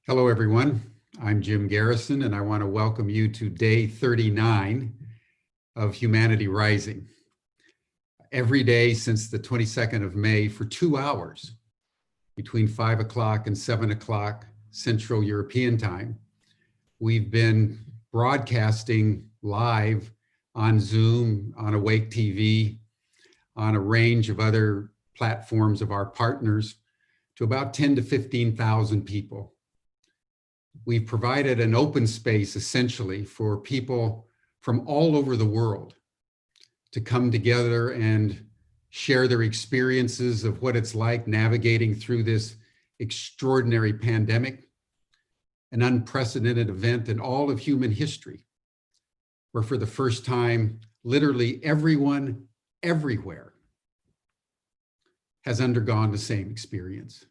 Hello, everyone. I'm Jim Garrison, and I want to welcome you to day 39 of Humanity Rising. Every day since the 22nd of May for 2 hours, between 5 o'clock and 7 o'clock Central European Time, we've been broadcasting live on Zoom, on Awake TV, on a range of other platforms of our partners to about 10 to 15,000 people. We've provided an open space essentially for people from all over the world to come together and share their experiences of what it's like navigating through this extraordinary pandemic, an unprecedented event in all of human history, where for the first time, literally everyone, everywhere, has undergone the same experience.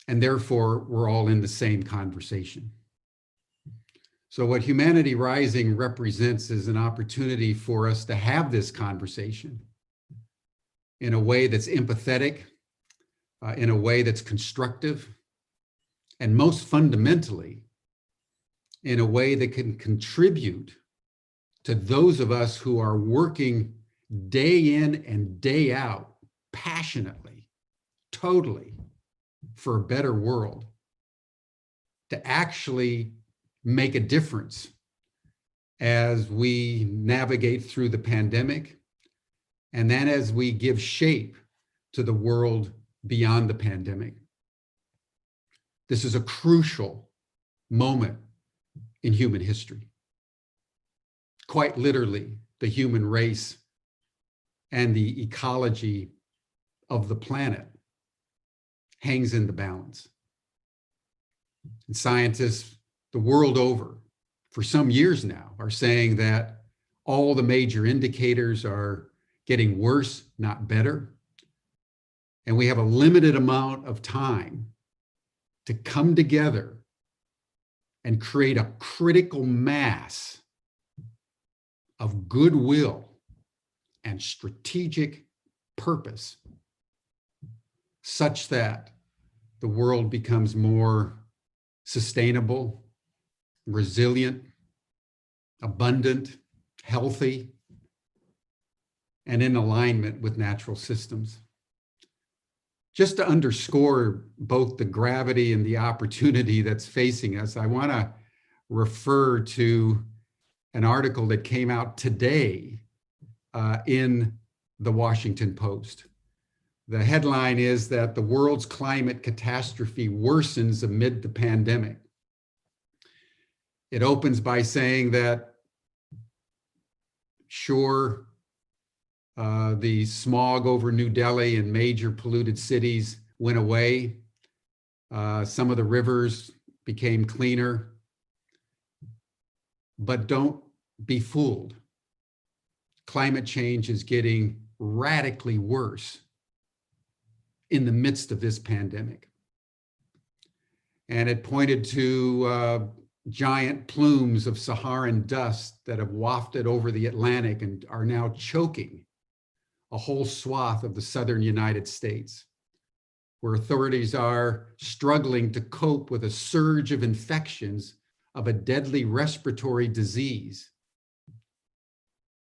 And therefore, we're all in the same conversation. So what Humanity Rising represents is an opportunity for us to have this conversation in a way that's empathetic, in a way that's constructive, and most fundamentally, in a way that can contribute to those of us who are working day in and day out, passionately, totally, for a better world, to actually make a difference as we navigate through the pandemic, and then as we give shape to the world beyond the pandemic. This is a crucial moment in human history. Quite literally, the human race and the ecology of the planet hangs in the balance. And scientists the world over for some years now are saying that all the major indicators are getting worse, not better. And we have a limited amount of time to come together and create a critical mass of goodwill and strategic purpose such that the world becomes more sustainable, resilient, abundant, healthy, and in alignment with natural systems. Just to underscore both the gravity and the opportunity that's facing us, I want to refer to an article that came out today in the Washington Post. The headline is that the world's climate catastrophe worsens amid the pandemic. It opens by saying that, sure, the smog over New Delhi and major polluted cities went away. Some of the rivers became cleaner, but don't be fooled. Climate change is getting radically worse in the midst of this pandemic. And it pointed to giant plumes of Saharan dust that have wafted over the Atlantic and are now choking a whole swath of the southern United States, where authorities are struggling to cope with a surge of infections of a deadly respiratory disease,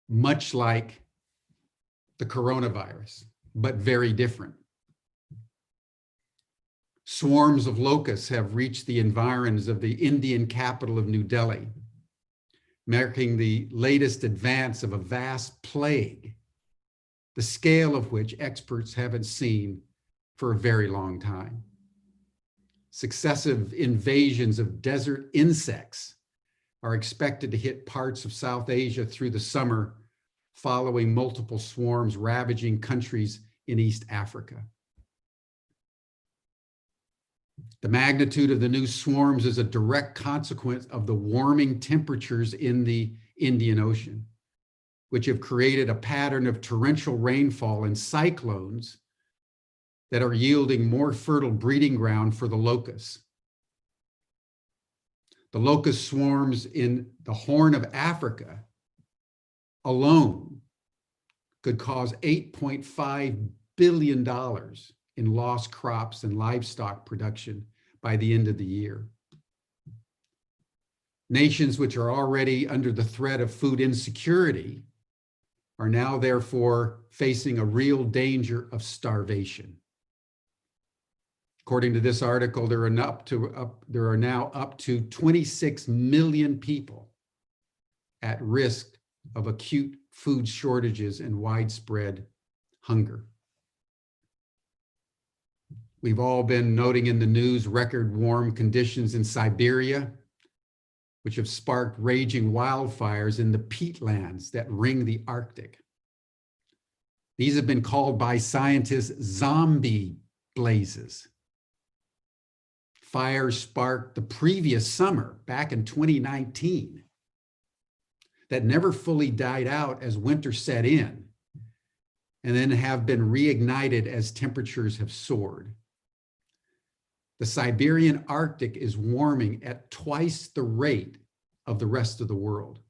much like the coronavirus, but very different. Swarms of locusts have reached the environs of the Indian capital of New Delhi, marking the latest advance of a vast plague, the scale of which experts haven't seen for a very long time. Successive invasions of desert insects are expected to hit parts of South Asia through the summer, following multiple swarms ravaging countries in East Africa. The magnitude of the new swarms is a direct consequence of the warming temperatures in the Indian Ocean, which have created a pattern of torrential rainfall and cyclones that are yielding more fertile breeding ground for the locusts. The locust swarms in the Horn of Africa alone could cause $8.5 billion in lost crops and livestock production by the end of the year. Nations which are already under the threat of food insecurity are now therefore facing a real danger of starvation. According to this article, there are now up to 26 million people at risk of acute food shortages and widespread hunger. We've all been noting in the news record warm conditions in Siberia, which have sparked raging wildfires in the peatlands that ring the Arctic. These have been called by scientists zombie blazes. Fires sparked the previous summer, back in 2019, that never fully died out as winter set in, and then have been reignited as temperatures have soared. The Siberian Arctic is warming at twice the rate of the rest of the world.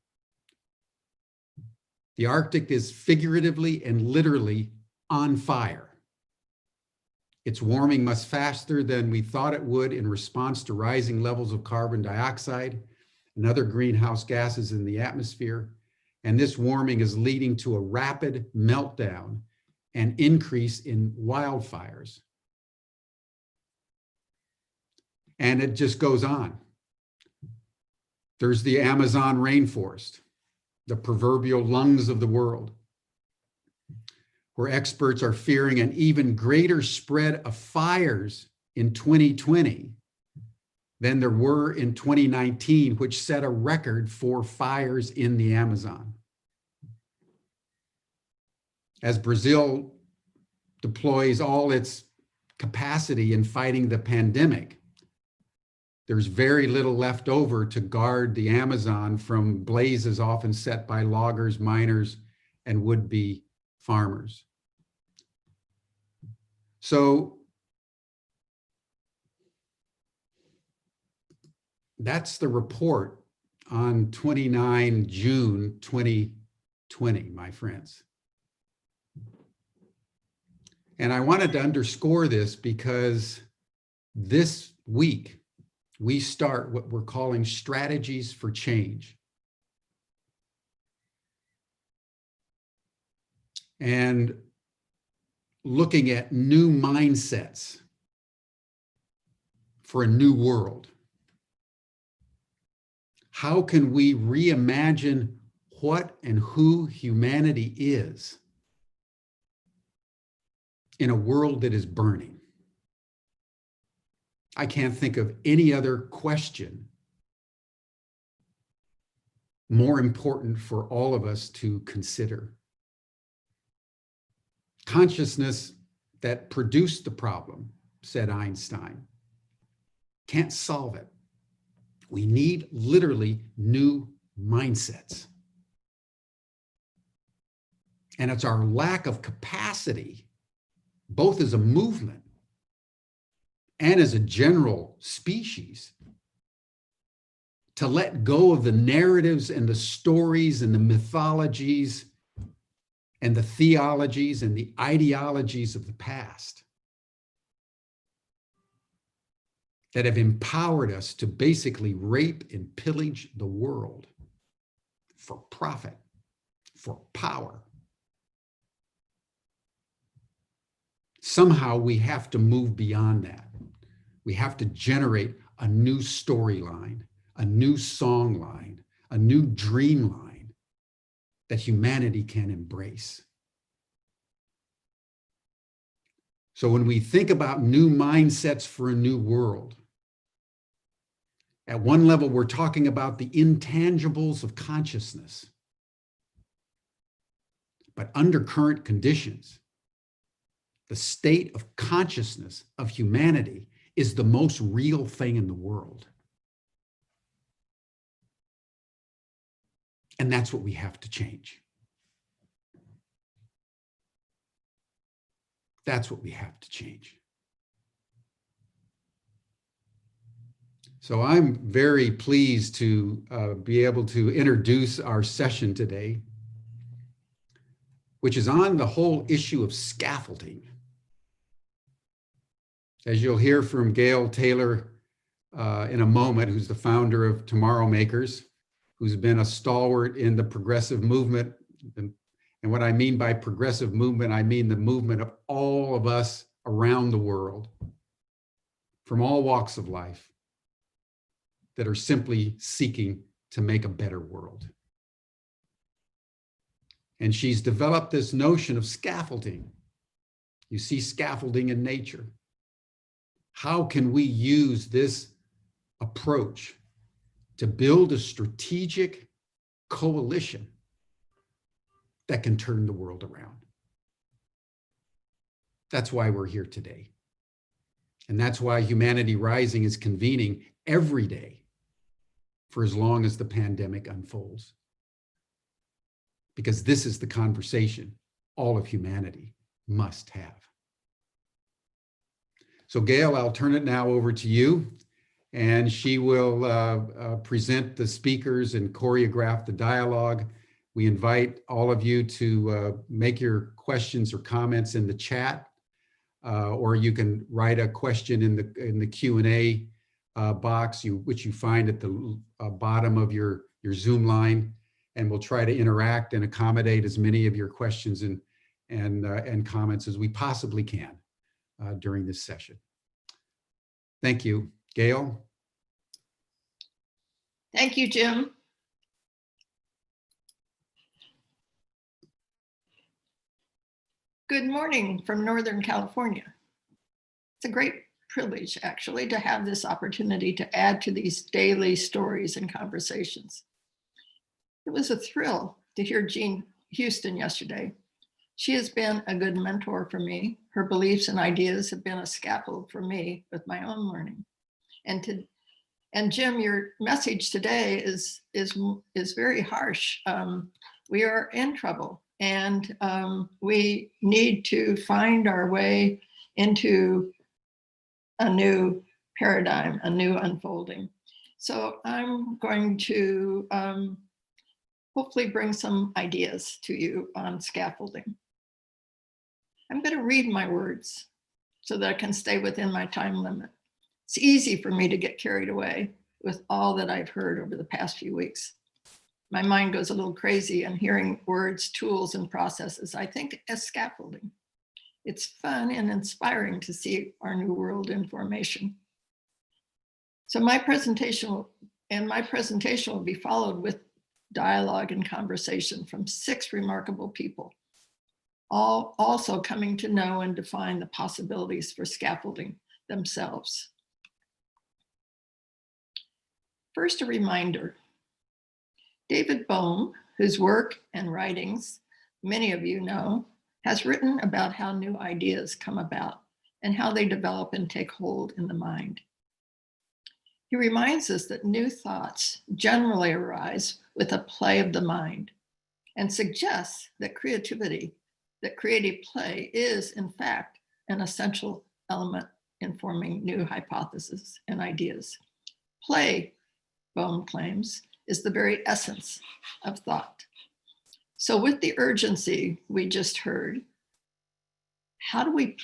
The Arctic is figuratively and literally on fire. It's warming much faster than we thought it would in response to rising levels of carbon dioxide and other greenhouse gases in the atmosphere. And this warming is leading to a rapid meltdown and increase in wildfires. And it just goes on. There's the Amazon rainforest, the proverbial lungs of the world, where experts are fearing an even greater spread of fires in 2020 than there were in 2019, which set a record for fires in the Amazon. As Brazil deploys all its capacity in fighting the pandemic, there's very little left over to guard the Amazon from blazes often set by loggers, miners, and would-be farmers. So that's the report on 29 June 2020, my friends. And I wanted to underscore this because this week, we start what we're calling strategies for change. And looking at new mindsets for a new world. How can we reimagine what and who humanity is in a world that is burning? I can't think of any other question more important for all of us to consider. Consciousness that produced the problem, said Einstein, can't solve it. We need literally new mindsets. And it's our lack of capacity, both as a movement and as a general species, to let go of the narratives and the stories and the mythologies and the theologies and the ideologies of the past that have empowered us to basically rape and pillage the world for profit, for power. Somehow we have to move beyond that. We have to generate a new storyline, a new song line, a new dream line that humanity can embrace. So when we think about new mindsets for a new world, at one level, we're talking about the intangibles of consciousness. But under current conditions, the state of consciousness of humanity is the most real thing in the world. And that's what we have to change. That's what we have to change. So I'm very pleased to be able to introduce our session today, which is on the whole issue of scaffolding. As you'll hear from Gail Taylor in a moment, who's the founder of Tomorrow Makers, who's been a stalwart in the progressive movement. And what I mean by progressive movement, I mean the movement of all of us around the world, from all walks of life, that are simply seeking to make a better world. And she's developed this notion of scaffolding. You see scaffolding in nature. How can we use this approach to build a strategic coalition that can turn the world around? That's why we're here today. And that's why Humanity Rising is convening every day for as long as the pandemic unfolds. Because this is the conversation all of humanity must have. So Gail, I'll turn it now over to you, and she will present the speakers and choreograph the dialogue. We invite all of you to make your questions or comments in the chat, or you can write a question in the Q&A box, which you find at the bottom of your Zoom line, and we'll try to interact and accommodate as many of your questions and comments as we possibly can during this session. Thank you. Gail? Thank you, Jim. Good morning from Northern California. It's a great privilege, actually, to have this opportunity to add to these daily stories and conversations. It was a thrill to hear Jean Houston yesterday. She has been a good mentor for me. Her beliefs and ideas have been a scaffold for me with my own learning. And Jim, your message today is very harsh. We are in trouble, and we need to find our way into a new paradigm, a new unfolding. So I'm going to hopefully bring some ideas to you on scaffolding. I'm going to read my words so that I can stay within my time limit. It's easy for me to get carried away with all that I've heard over the past few weeks. My mind goes a little crazy and hearing words, tools, and processes, I think, as scaffolding. It's fun and inspiring to see our new world in formation. So my presentation will be followed with dialogue and conversation from 6 remarkable people, all also coming to know and define the possibilities for scaffolding themselves. First, a reminder. David Bohm, whose work and writings many of you know, has written about how new ideas come about and how they develop and take hold in the mind. He reminds us that new thoughts generally arise with a play of the mind, and suggests that creative play is, in fact, an essential element in forming new hypotheses and ideas. Play, Bohm claims, is the very essence of thought. So with the urgency we just heard, how do we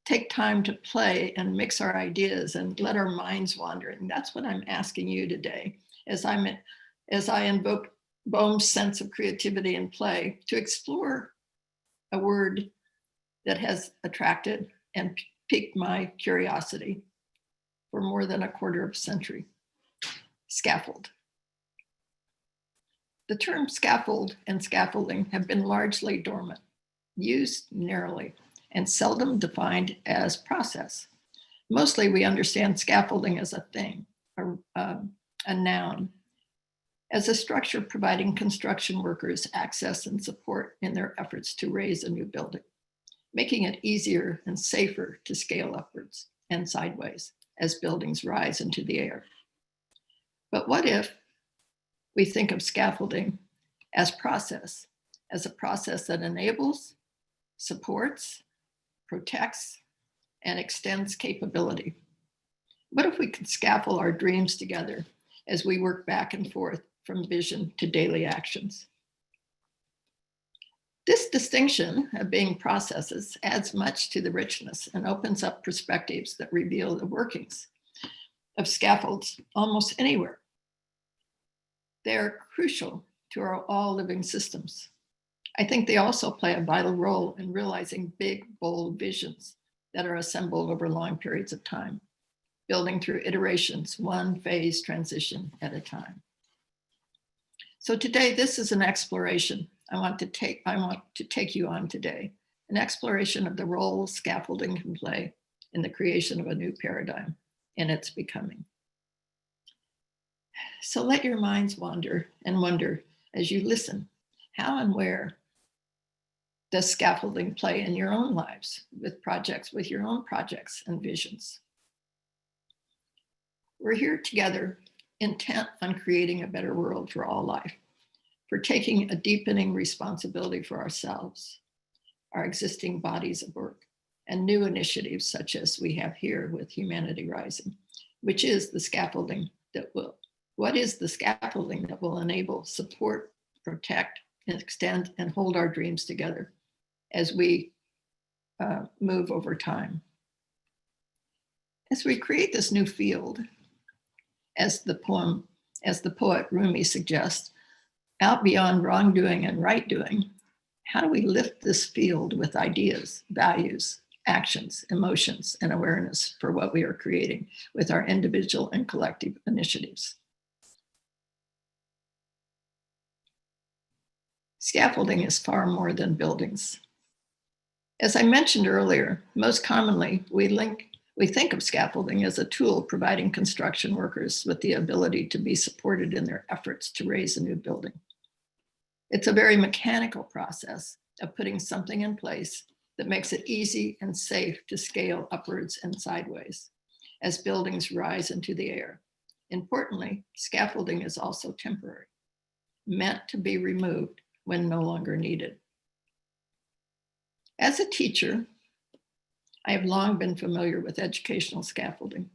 take time to play and mix our ideas and let our minds wander? And that's what I'm asking you today, as I invoke Bohm's sense of creativity and play, to explore a word that has attracted and piqued my curiosity for more than a quarter of a century: scaffold. The term scaffold and scaffolding have been largely dormant, used narrowly, and seldom defined as process. Mostly we understand scaffolding as a thing, a noun, as a structure providing construction workers access and support in their efforts to raise a new building, making it easier and safer to scale upwards and sideways as buildings rise into the air. But what if we think of scaffolding as a process that enables, supports, protects, and extends capability? What if we could scaffold our dreams together as we work back and forth from vision to daily actions? This distinction of being processes adds much to the richness and opens up perspectives that reveal the workings of scaffolds almost anywhere. They are crucial to our all living systems. I think they also play a vital role in realizing big, bold visions that are assembled over long periods of time, building through iterations, one phase transition at a time. So today, this is an exploration I want to take you on today, an exploration of the role scaffolding can play in the creation of a new paradigm and its becoming. So let your minds wander and wonder as you listen, how and where does scaffolding play in your own lives with your own projects and visions? We're here together, intent on creating a better world for all life, for taking a deepening responsibility for ourselves, our existing bodies of work, and new initiatives such as we have here with Humanity Rising, which is the scaffolding that will, what is the scaffolding that will enable, support, protect, and extend and hold our dreams together as we move over time. As we create this new field, as the poet Rumi suggests, out beyond wrongdoing and right doing, how do we lift this field with ideas, values, actions, emotions, and awareness for what we are creating with our individual and collective initiatives? Scaffolding is far more than buildings. As I mentioned earlier, most commonly we think of scaffolding as a tool providing construction workers with the ability to be supported in their efforts to raise a new building. It's a very mechanical process of putting something in place that makes it easy and safe to scale upwards and sideways as buildings rise into the air. Importantly, scaffolding is also temporary, meant to be removed when no longer needed. As a teacher, I have long been familiar with educational scaffolding.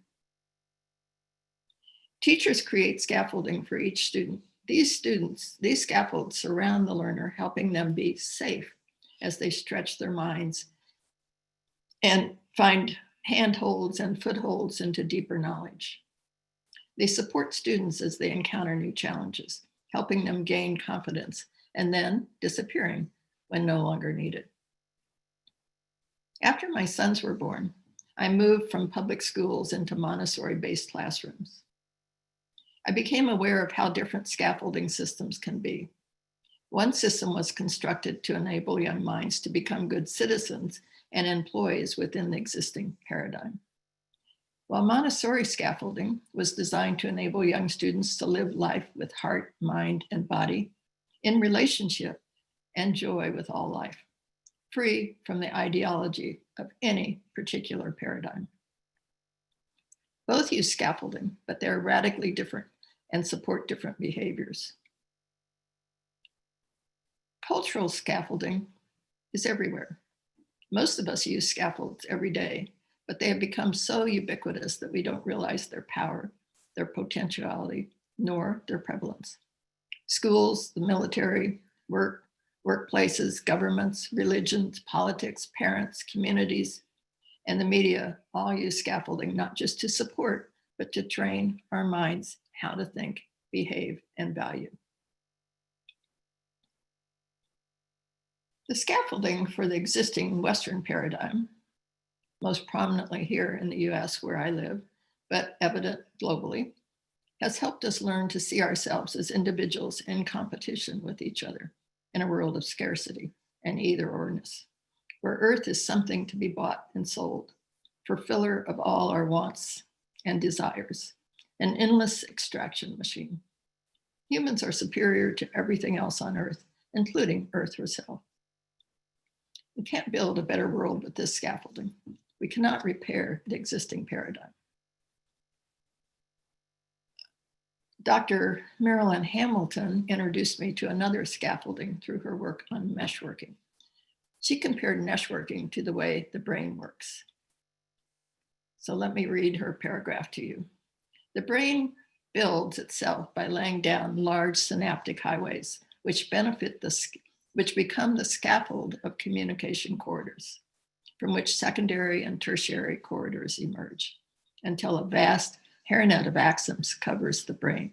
Teachers create scaffolding for each student. These scaffolds surround the learner, helping them be safe as they stretch their minds and find handholds and footholds into deeper knowledge. They support students as they encounter new challenges, helping them gain confidence and then disappearing when no longer needed. After my sons were born, I moved from public schools into Montessori-based classrooms. I became aware of how different scaffolding systems can be. One system was constructed to enable young minds to become good citizens and employees within the existing paradigm, while Montessori scaffolding was designed to enable young students to live life with heart, mind, and body in relationship and joy with all life, free from the ideology of any particular paradigm. Both use scaffolding, but they're radically different and support different behaviors. Cultural scaffolding is everywhere. Most of us use scaffolds every day, but they have become so ubiquitous that we don't realize their power, their potentiality, nor their prevalence. Schools, the military, workplaces, governments, religions, politics, parents, communities, and the media all use scaffolding not just to support, but to train our minds how to think, behave, and value. The scaffolding for the existing Western paradigm, most prominently here in the US where I live, but evident globally, has helped us learn to see ourselves as individuals in competition with each other in a world of scarcity and either-orness, where earth is something to be bought and sold, fulfiller of all our wants and desires, an endless extraction machine. Humans are superior to everything else on earth, including earth herself. We can't build a better world with this scaffolding. We cannot repair the existing paradigm. Dr. Marilyn Hamilton introduced me to another scaffolding through her work on meshworking. She compared meshworking to the way the brain works. So let me read her paragraph to you. The brain builds itself by laying down large synaptic highways, which become the scaffold of communication corridors, from which secondary and tertiary corridors emerge, until a vast hairnet of axons covers the brain.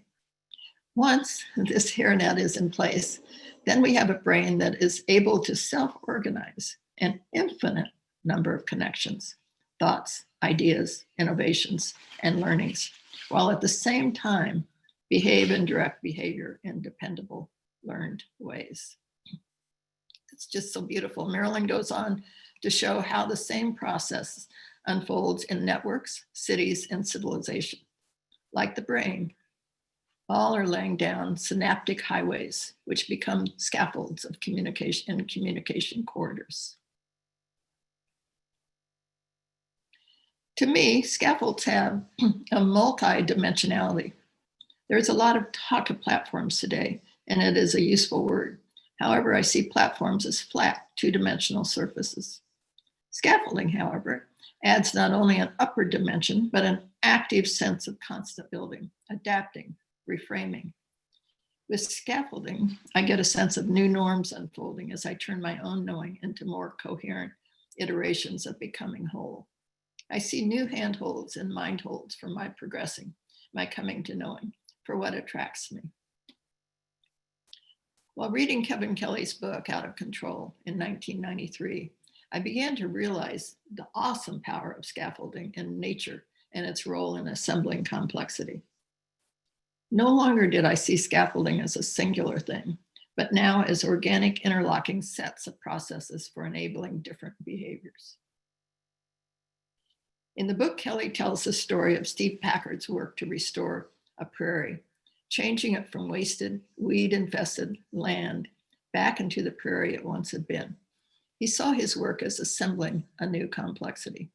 Once this hairnet is in place, then we have a brain that is able to self-organize an infinite number of connections, thoughts, ideas, innovations, and learnings, while at the same time behave and direct behavior in dependable, learned ways. It's just so beautiful. Marilyn goes on to show how the same process unfolds in networks, cities, and civilization. Like the brain, all are laying down synaptic highways, which become scaffolds of communication and communication corridors. To me, scaffolds have a multi-dimensionality. There's a lot of talk of platforms today, and it is a useful word. However, I see platforms as flat, two-dimensional surfaces. Scaffolding, however, adds not only an upward dimension, but an active sense of constant building, adapting, reframing. With scaffolding, I get a sense of new norms unfolding as I turn my own knowing into more coherent iterations of becoming whole. I see new handholds and mindholds for my progressing, my coming to knowing, for what attracts me. While reading Kevin Kelly's book, Out of Control, in 1993, I began to realize the awesome power of scaffolding in nature and its role in assembling complexity. No longer did I see scaffolding as a singular thing, but now as organic interlocking sets of processes for enabling different behaviors. In the book, Kelly tells the story of Steve Packard's work to restore a prairie, changing it from wasted, weed-infested land back into the prairie it once had been. He saw his work as assembling a new complexity.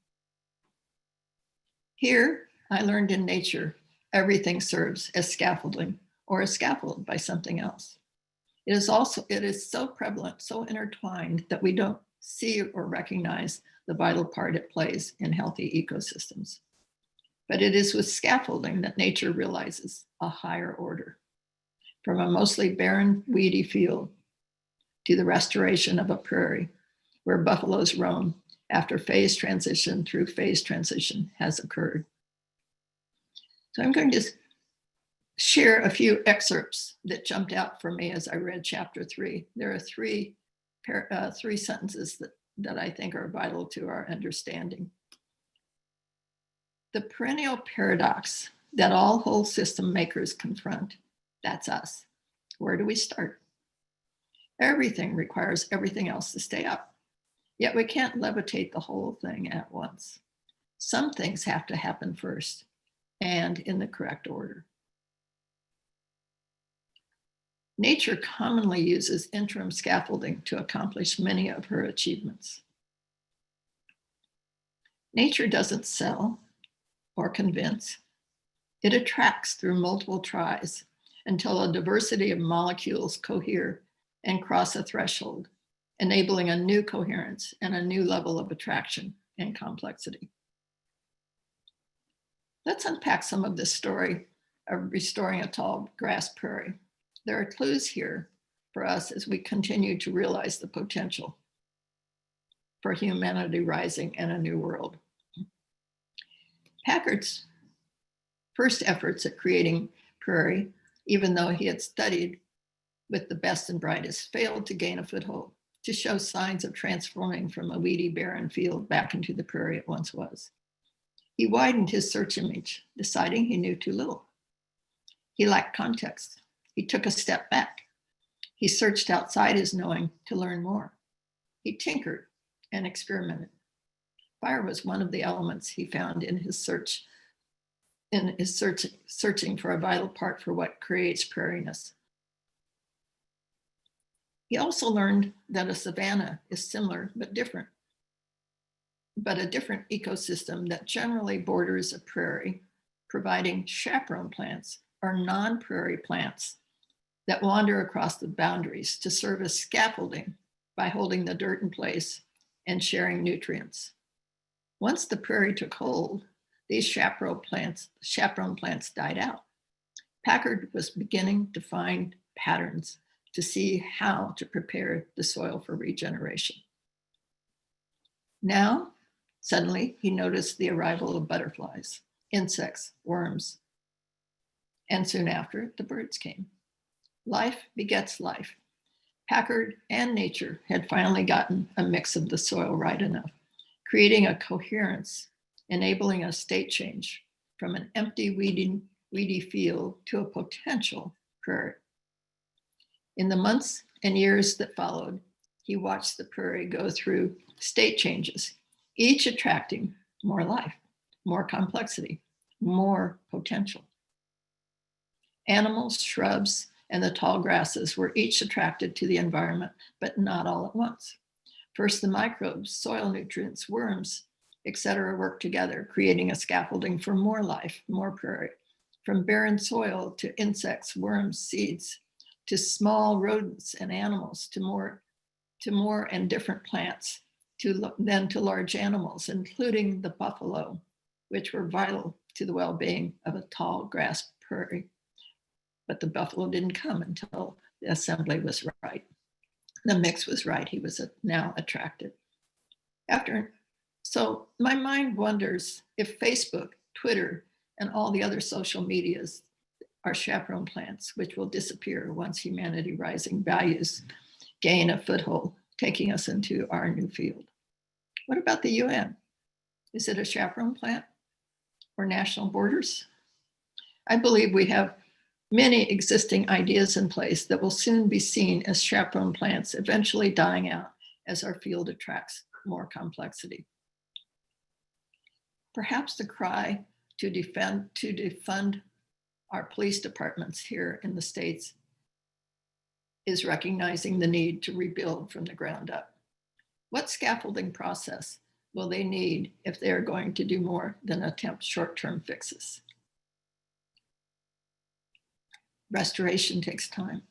Here, I learned in nature, everything serves as scaffolding or is scaffolded by something else. It is so prevalent, so intertwined that we don't see or recognize the vital part it plays in healthy ecosystems. But it is with scaffolding that nature realizes a higher order. From a mostly barren, weedy field to the restoration of a prairie where buffaloes roam after phase transition through phase transition has occurred. So I'm going to share a few excerpts that jumped out for me as I read chapter 3. There are three sentences that I think are vital to our understanding. The perennial paradox that all whole system makers confront, that's us. Where do we start? Everything requires everything else to stay up. Yet we can't levitate the whole thing at once. Some things have to happen first and in the correct order. Nature commonly uses interim scaffolding to accomplish many of her achievements. Nature doesn't sell or convince. It attracts through multiple tries until a diversity of molecules cohere and cross a threshold, enabling a new coherence and a new level of attraction and complexity. Let's unpack some of this story of restoring a tall grass prairie. There are clues here for us as we continue to realize the potential for humanity rising and a new world. Packard's first efforts at creating prairie, even though he had studied with the best and brightest, failed to gain a foothold, to show signs of transforming from a weedy, barren field back into the prairie it once was. He widened his search image, deciding he knew too little. He lacked context. He took a step back. He searched outside his knowing to learn more. He tinkered and experimented. Fire was one of the elements he found in his searching for a vital part for what creates prairieness. He also learned that a savanna is similar but different, but a different ecosystem that generally borders a prairie, providing chaperone plants or non-prairie plants that wander across the boundaries to serve as scaffolding by holding the dirt in place and sharing nutrients. Once the prairie took hold, these chaperone plants died out. Packard was beginning to find patterns to see how to prepare the soil for regeneration. Now, suddenly, he noticed the arrival of butterflies, insects, worms, and soon after, the birds came. Life begets life. Packard and nature had finally gotten a mix of the soil right enough, creating a coherence, enabling a state change from an empty, weedy field to a potential prairie. In the months and years that followed, he watched the prairie go through state changes, each attracting more life, more complexity, more potential. Animals, shrubs, and the tall grasses were each attracted to the environment, but not all at once. First, the microbes, soil nutrients, worms, etc., worked together, creating a scaffolding for more life, more prairie. From barren soil to insects, worms, seeds, to small rodents and animals, to more and different plants, then to large animals, including the buffalo, which were vital to the well-being of a tall grass prairie. But the buffalo didn't come until the assembly was right. The mix was right. He was now attracted. So my mind wonders if Facebook, Twitter, and all the other social medias are chaperone plants, which will disappear once humanity rising values gain a foothold, taking us into our new field. What about the UN? Is it a chaperone plant or national borders? I believe we have many existing ideas in place that will soon be seen as chaperone plants, eventually dying out as our field attracts more complexity. Perhaps the cry to defund our police departments here in the States is recognizing the need to rebuild from the ground up. What scaffolding process will they need if they are going to do more than attempt short-term fixes? Restoration takes time.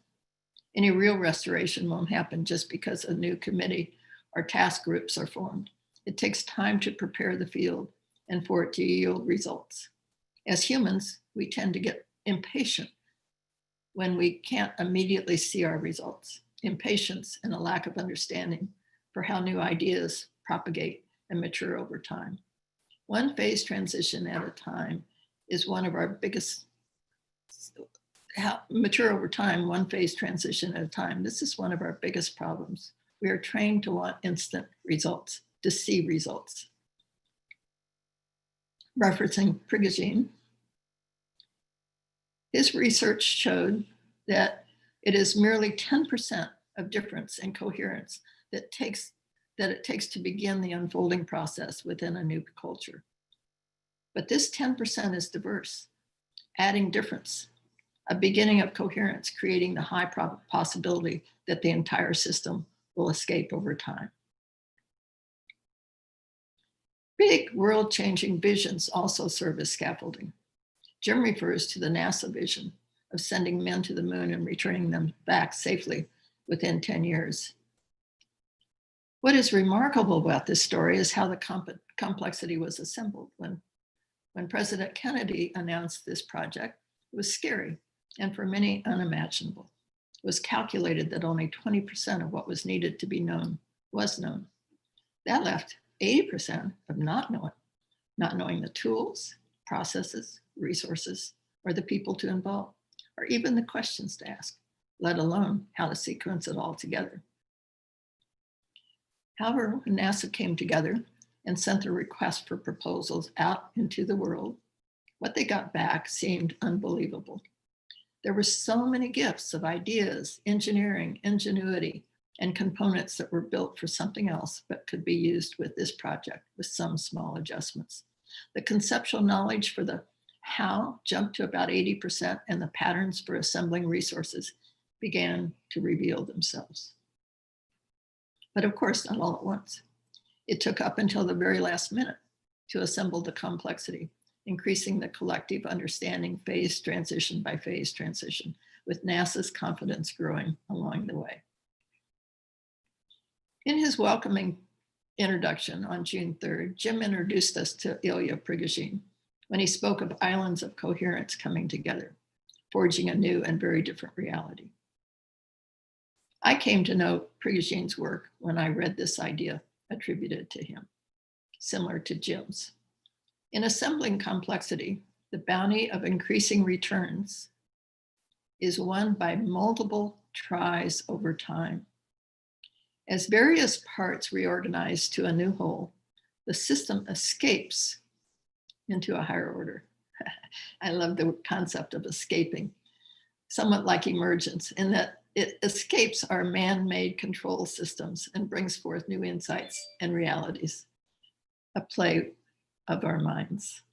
Any real restoration won't happen just because a new committee or task groups are formed. It takes time to prepare the field and for it to yield results. As humans, we tend to get impatient when we can't immediately see our results. Impatience and a lack of understanding for how new ideas propagate and mature over time. One phase transition at a time is one of our biggest mature over time, one phase transition at a time. This is one of our biggest problems. We are trained to want instant results, to see results. Referencing Prigogine, his research showed that it is merely 10% of difference in coherence that it takes to begin the unfolding process within a new culture. But this 10% is diverse, adding difference, a beginning of coherence, creating the high possibility that the entire system will escape over time. Big world-changing visions also serve as scaffolding. Jim refers to the NASA vision of sending men to the moon and returning them back safely within 10 years. What is remarkable about this story is how the complexity was assembled. When President Kennedy announced this project, it was scary and for many unimaginable. It was calculated that only 20% of what was needed to be known was known. That left 80% of not knowing the tools, processes, resources, or the people to involve, or even the questions to ask, let alone how to sequence it all together. However, when NASA came together and sent a request for proposals out into the world, what they got back seemed unbelievable. There were so many gifts of ideas, engineering, ingenuity, and components that were built for something else but could be used with this project with some small adjustments. The conceptual knowledge for the how jumped to about 80%, and the patterns for assembling resources began to reveal themselves. But of course, not all at once. It took up until the very last minute to assemble the complexity, increasing the collective understanding phase transition by phase transition, with NASA's confidence growing along the way. In his welcoming introduction on June 3rd, Jim introduced us to Ilya Prigogine when he spoke of islands of coherence coming together, forging a new and very different reality. I came to know Prigogine's work when I read this idea attributed to him, similar to Jim's. In assembling complexity, the bounty of increasing returns is won by multiple tries over time. As various parts reorganize to a new whole, the system escapes into a higher order. I love the concept of escaping, somewhat like emergence, in that it escapes our man-made control systems and brings forth new insights and realities, a play of our minds.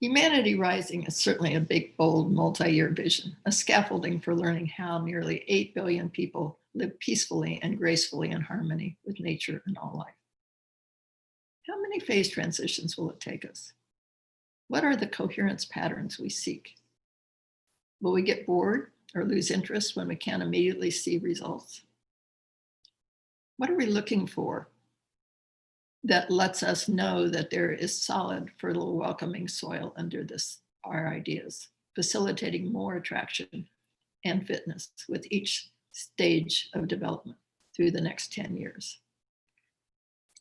Humanity Rising is certainly a big, bold, multi-year vision, a scaffolding for learning how nearly 8 billion people live peacefully and gracefully in harmony with nature and all life. How many phase transitions will it take us? What are the coherence patterns we seek? Will we get bored or lose interest when we can't immediately see results? What are we looking for that lets us know that there is solid, fertile, welcoming soil under our ideas, facilitating more attraction and fitness with each stage of development through the next 10 years?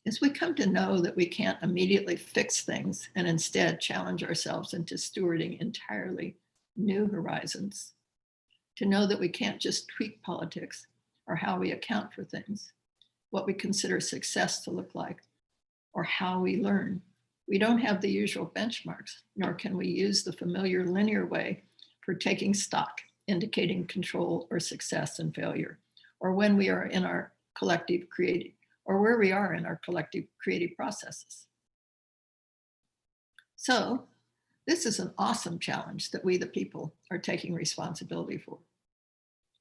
As we come to know that we can't immediately fix things and instead challenge ourselves into stewarding entirely new horizons, to know that we can't just tweak politics or how we account for things, what we consider success to look like, or how we learn. We don't have the usual benchmarks, nor can we use the familiar linear way for taking stock, indicating control or success and failure, or when we are in our collective creative, or where we are in our collective creative processes. So this is an awesome challenge that we, the people, are taking responsibility for.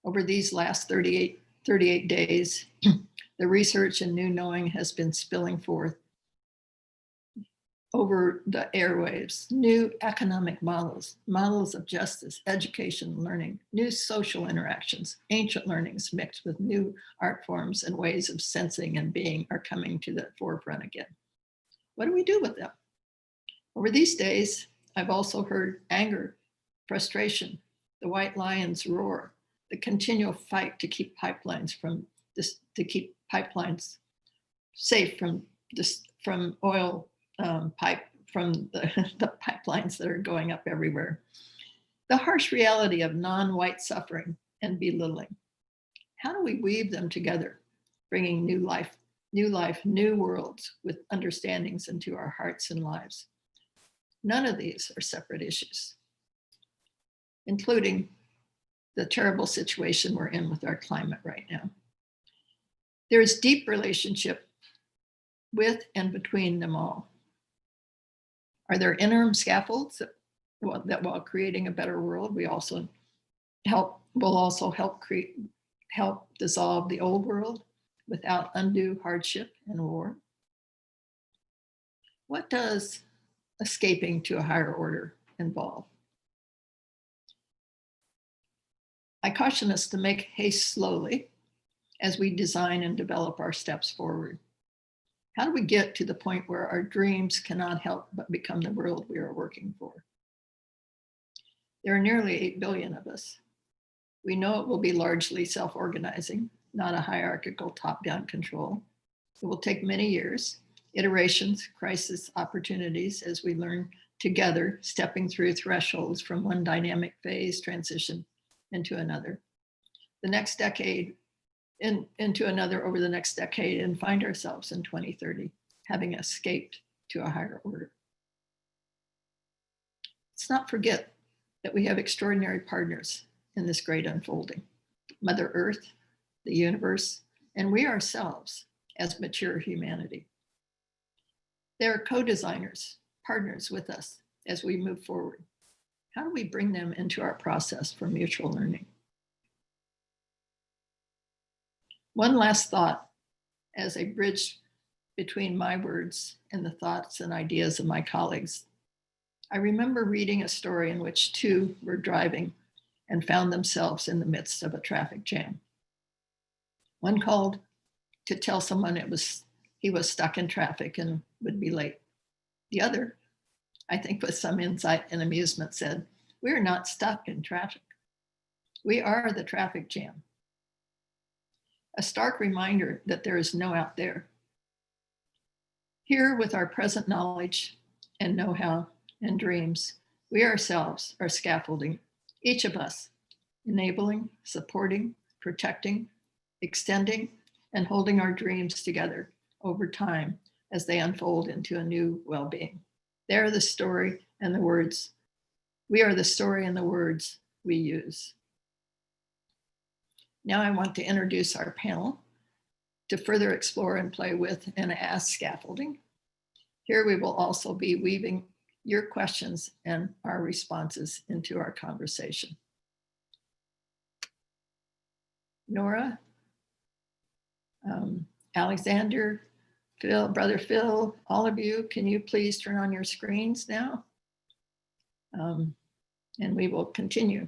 Over these last 38 days, the research and new knowing has been spilling forth over the airwaves, new economic models, models of justice, education, learning, new social interactions, ancient learnings mixed with new art forms and ways of sensing and being are coming to the forefront again. What do we do with them? Over these days, I've also heard anger, frustration, the white lions roar, the continual fight to keep pipelines safe from oil from the pipelines that are going up everywhere. The harsh reality of non-white suffering and belittling. How do we weave them together, bringing new life, new worlds with understandings into our hearts and lives? None of these are separate issues, including the terrible situation we're in with our climate right now. There is deep relationship with and between them all. Are there interim scaffolds that while creating a better world, will also help dissolve the old world without undue hardship and war? What does escaping to a higher order involve? I caution us to make haste slowly as we design and develop our steps forward. How do we get to the point where our dreams cannot help but become the world we are working for? There are nearly 8 billion of us. We know it will be largely self-organizing, not a hierarchical top-down control. It will take many years, iterations, crisis, opportunities as we learn together, stepping through thresholds from one dynamic phase transition into another. The next decade, into another over the next decade, and find ourselves in 2030 having escaped to a higher order. Let's not forget that we have extraordinary partners in this great unfolding. Mother Earth, the universe, and we ourselves as mature humanity. They are co-designers, partners with us as we move forward. How do we bring them into our process for mutual learning? One last thought as a bridge between my words and the thoughts and ideas of my colleagues. I remember reading a story in which two were driving and found themselves in the midst of a traffic jam. One called to tell someone he was stuck in traffic and would be late. The other, I think with some insight and amusement, said, "We're not stuck in traffic. We are the traffic jam." A stark reminder that there is no out there. Here with our present knowledge and know-how and dreams, we ourselves are scaffolding, each of us, enabling, supporting, protecting, extending, and holding our dreams together over time as they unfold into a new well-being. They are the story and the words. We are the story and the words we use. Now I want to introduce our panel to further explore and play with and ask scaffolding. Here we will also be weaving your questions and our responses into our conversation. Nora, Alexander, Phil, Brother Phil, all of you, can you please turn on your screens now? And we will continue.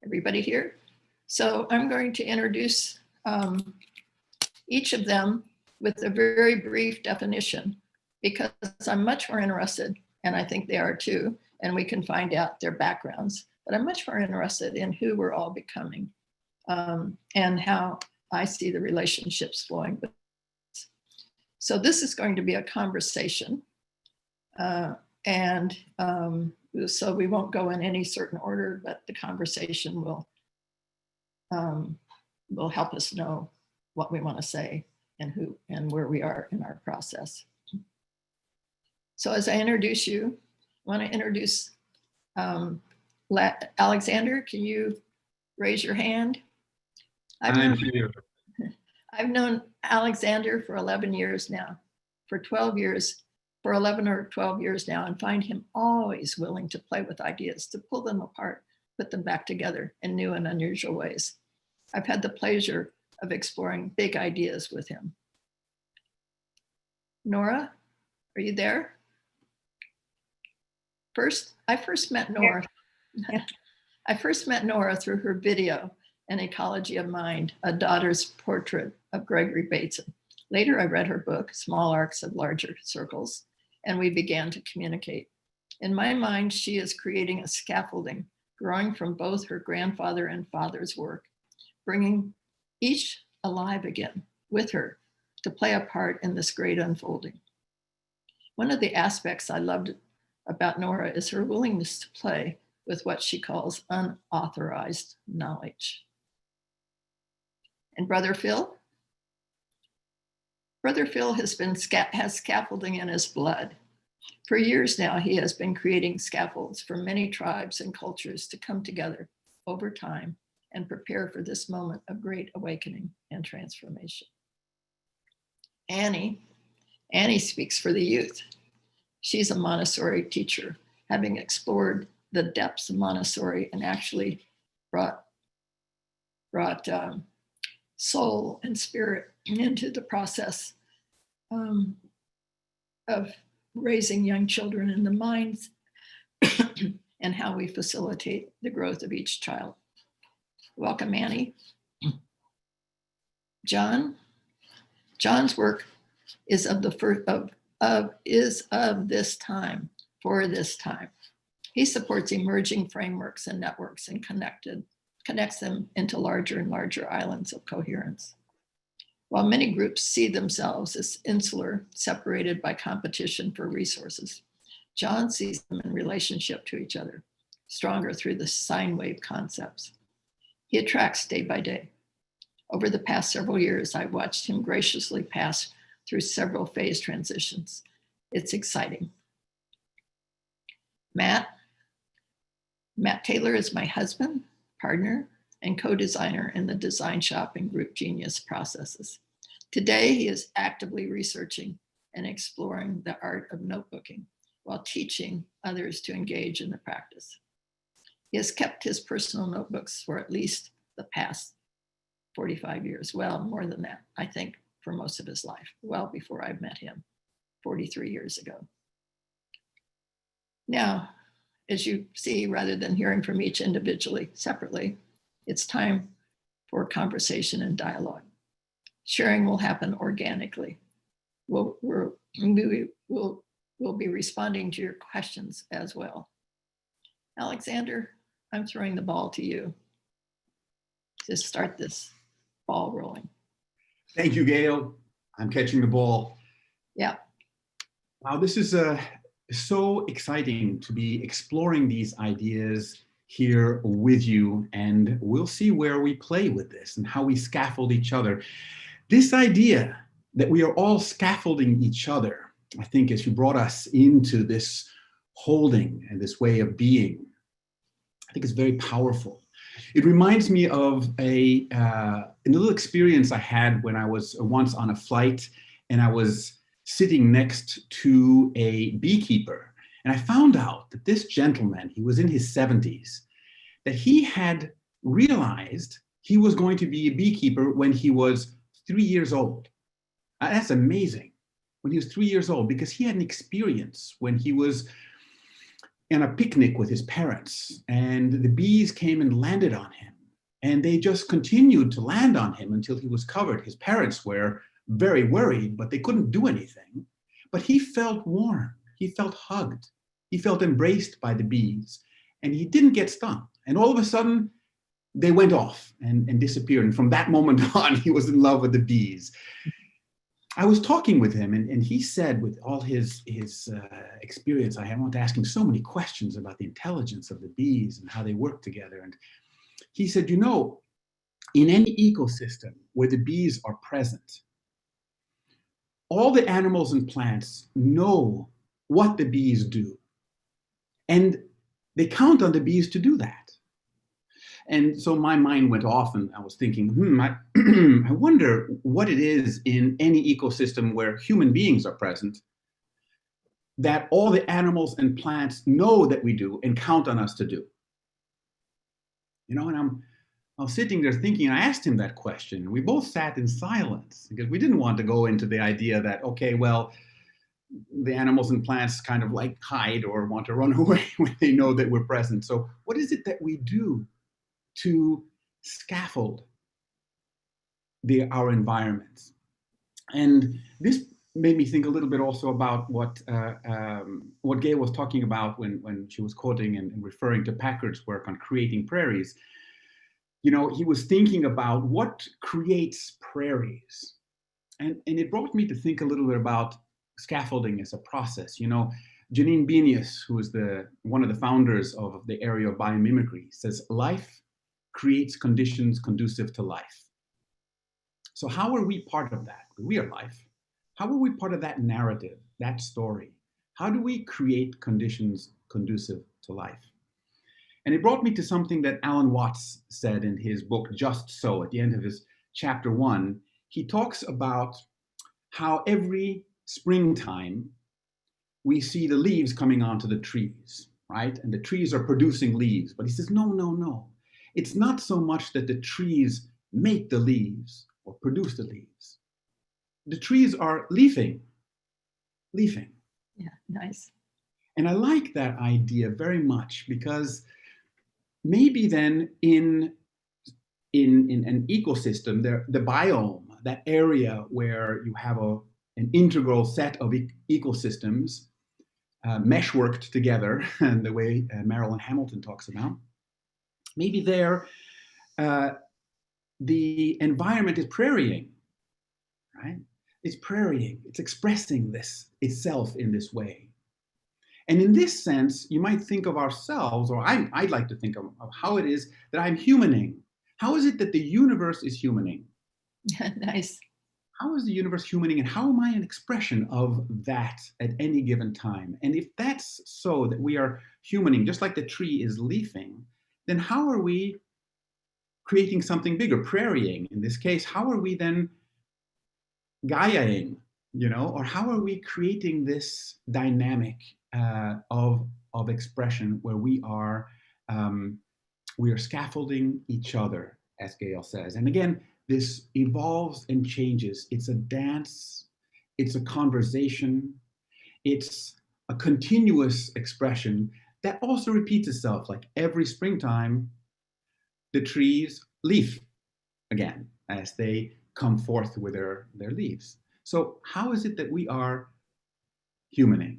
Everybody here? So I'm going to introduce each of them with a very brief definition, because I'm much more interested, and I think they are too, and we can find out their backgrounds, but I'm much more interested in who we're all becoming and how I see the relationships flowing. So this is going to be a conversation, so we won't go in any certain order, but the conversation will help us know what we want to say and who and where we are in our process. So as I introduce you, I want to introduce Alexander. Can you raise your hand? I'm here. I've known Alexander for 11 years now, for 11 or 12 years now, and find him always willing to play with ideas, to pull them apart, put them back together in new and unusual ways. I've had the pleasure of exploring big ideas with him. Nora, are you there? I first met Nora. I first met Nora through her video, An Ecology of Mind, a daughter's portrait of Gregory Bateson. Later, I read her book, Small Arcs of Larger Circles, and we began to communicate. In my mind, she is creating a scaffolding growing from both her grandfather and father's work, bringing each alive again with her to play a part in this great unfolding. One of the aspects I loved about Nora is her willingness to play with what she calls unauthorized knowledge. And Brother Phil? Brother Phil has scaffolding in his blood. For years now, he has been creating scaffolds for many tribes and cultures to come together over time and prepare for this moment of great awakening and transformation. Annie speaks for the youth. She's a Montessori teacher, having explored the depths of Montessori and actually brought soul and spirit into the process of raising young children in the minds and how we facilitate the growth of each child. Welcome, Annie. John's work is of this time, for this time. He supports emerging frameworks and networks and connects them into larger and larger islands of coherence. While many groups see themselves as insular, separated by competition for resources, John sees them in relationship to each other, stronger through the sine wave concepts. He attracts day by day. Over the past several years, I've watched him graciously pass through several phase transitions. It's exciting. Matt Taylor is my husband, partner, and co-designer in the design shop and Group Genius processes. Today, he is actively researching and exploring the art of notebooking while teaching others to engage in the practice. He has kept his personal notebooks for at least the past 45 years. Well, more than that, I think, for most of his life, well before I met him 43 years ago. Now, as you see, rather than hearing from each individually, separately, it's time for conversation and dialogue. Sharing will happen organically. We'll be responding to your questions as well. Alexander, I'm throwing the ball to you to start this ball rolling. Thank you, Gail. I'm catching the ball. Yeah. Wow, this is so exciting to be exploring these ideas here with you, and we'll see where we play with this and how we scaffold each other. This idea that we are all scaffolding each other, I think, as you brought us into this holding and this way of being, I think is very powerful. It reminds me of a little experience I had when I was once on a flight and I was sitting next to a beekeeper. And I found out that this gentleman, he was in his 70s, that he had realized he was going to be a beekeeper when he was 3 years old. That's amazing. When he was 3 years old, because he had an experience when he was in a picnic with his parents, and the bees came and landed on him, and they just continued to land on him until he was covered. His parents were very worried, but they couldn't do anything. But he felt warm, he felt hugged, he felt embraced by the bees, and he didn't get stung. And all of a sudden, they went off and disappeared. And from that moment on, he was in love with the bees. I was talking with him, and he said, with all his experience, I wanted to ask him so many questions about the intelligence of the bees and how they work together. And he said, you know, in any ecosystem where the bees are present, all the animals and plants know what the bees do, and they count on the bees to do that. And so my mind went off, and I was thinking, I wonder what it is in any ecosystem where human beings are present that all the animals and plants know that we do and count on us to do. You know, and I was sitting there thinking, I asked him that question. We both sat in silence because we didn't want to go into the idea that, okay, well, the animals and plants kind of like hide or want to run away when they know that we're present. So what is it that we do to scaffold our environments? And this made me think a little bit also about what Gail was talking about when she was quoting and referring to Packard's work on creating prairies. You know, he was thinking about what creates prairies. And it brought me to think a little bit about scaffolding as a process. You know, Janine Beanius, who is one of the founders of the area of biomimicry, says life creates conditions conducive to life. So how are we part of that? We are life. How are we part of that narrative, that story? How do we create conditions conducive to life? And it brought me to something that Alan Watts said in his book, Just So, at the end of his chapter 1. He talks about how every springtime we see the leaves coming onto the trees, right? And the trees are producing leaves. But he says, no. It's not so much that the trees make the leaves or produce the leaves. The trees are leafing. Yeah, nice. And I like that idea very much, because maybe then in an ecosystem, the biome, that area where you have an integral set of ecosystems meshworked together, and the way Marilyn Hamilton talks about, maybe there the environment is prairieing, right? It's prairieing, it's expressing this itself in this way. And in this sense, you might think of ourselves, or I'd like to think of how it is that I'm humaning. How is it that the universe is humaning? Nice. How is the universe humaning, and how am I an expression of that at any given time? And if that's so, that we are humaning, just like the tree is leafing, then how are we creating something bigger, prairieing in this case? How are we then Gaiaing, you know, or how are we creating this dynamic of expression where we are scaffolding each other, as Gail says. And again, this evolves and changes. It's a dance, it's a conversation, it's a continuous expression that also repeats itself. Like every springtime, the trees leaf again as they come forth with their leaves. So how is it that we are humaning?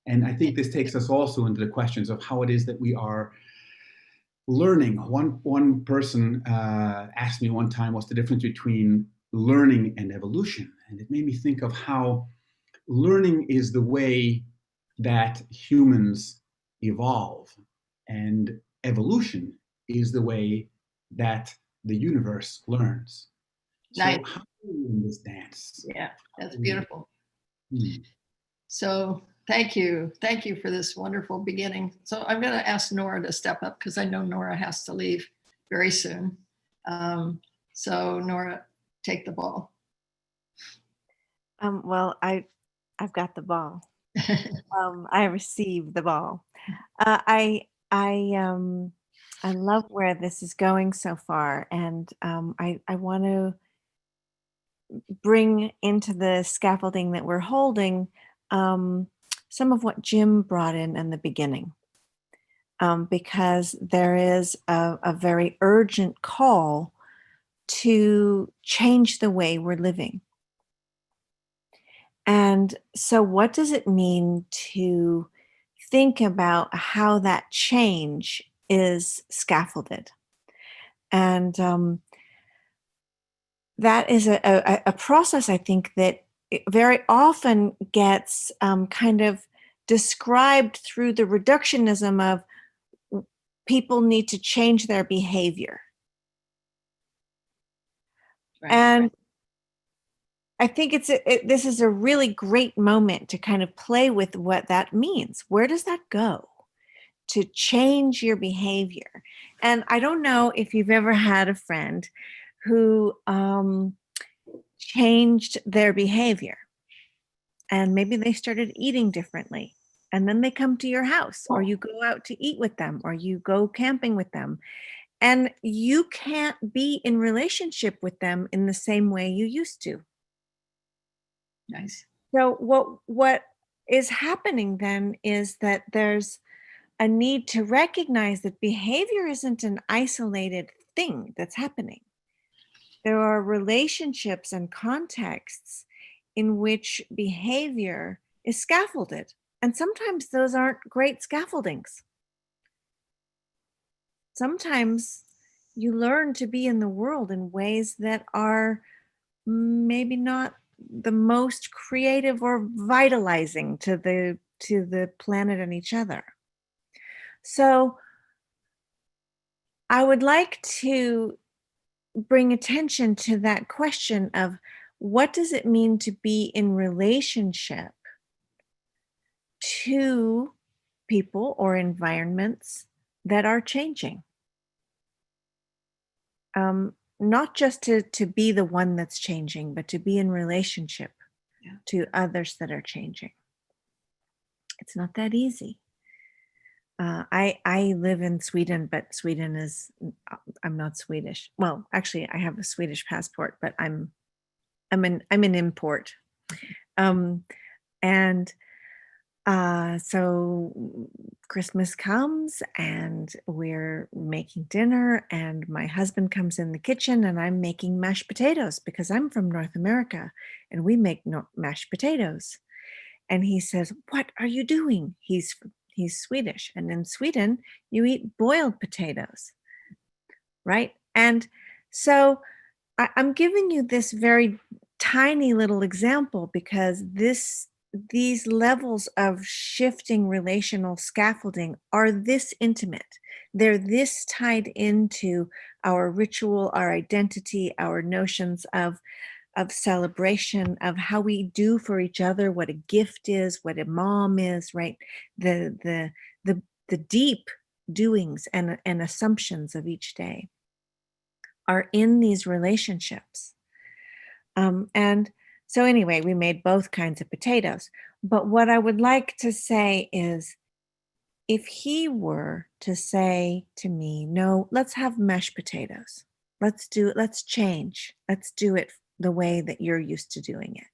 And I think this takes us also into the questions of how it is that we are learning. One person asked me one time, what's the difference between learning and evolution? And it made me think of how learning is the way that humans evolve, and evolution is the way that the universe learns. Nice. So how are we in this dance? Yeah, that's beautiful. Hmm. So thank you. Thank you for this wonderful beginning. So I'm going to ask Nora to step up because I know Nora has to leave very soon. So Nora, take the ball. Well, I've got the ball. I received the ball. I love where this is going so far, and I want to bring into the scaffolding that we're holding some of what Jim brought in the beginning, because there is a very urgent call to change the way we're living. And so what does it mean to think about how that change is scaffolded? And that is a process, I think, that very often gets kind of described through the reductionism of people need to change their behavior. Right. And I think this is a really great moment to kind of play with what that means. Where does that go? To change your behavior. And I don't know if you've ever had a friend who changed their behavior, and maybe they started eating differently, and then they come to your house, or you go out to eat with them, or you go camping with them, and you can't be in relationship with them in the same way you used to. Nice. So what is happening then is that there's a need to recognize that behavior isn't an isolated thing that's happening. There are relationships and contexts in which behavior is scaffolded, and sometimes those aren't great scaffoldings. Sometimes you learn to be in the world in ways that are maybe not the most creative or vitalizing to the planet and each other. So I would like to bring attention to that question of what does it mean to be in relationship to people or environments that are changing. Not just to be the one that's changing, but to be in relationship to others that are changing. It's not that easy. I live in Sweden, but Sweden is, I'm not Swedish. Well, actually, I have a Swedish passport, but I'm an import. So Christmas comes and we're making dinner, and my husband comes in the kitchen and I'm making mashed potatoes because I'm from North America and we make mashed potatoes. And he says, "What are you doing?" He's Swedish, and in Sweden you eat boiled potatoes, right? And so I'm giving you this very tiny little example because these levels of shifting relational scaffolding are this intimate. They're this tied into our ritual, our identity, our notions of celebration, of how we do for each other, what a gift is, what a mom is, right? The deep doings and assumptions of each day are in these relationships. And so anyway, we made both kinds of potatoes. But what I would like to say is, if he were to say to me, "No, let's have mashed potatoes. Let's do it. Let's change. Let's do it the way that you're used to doing it.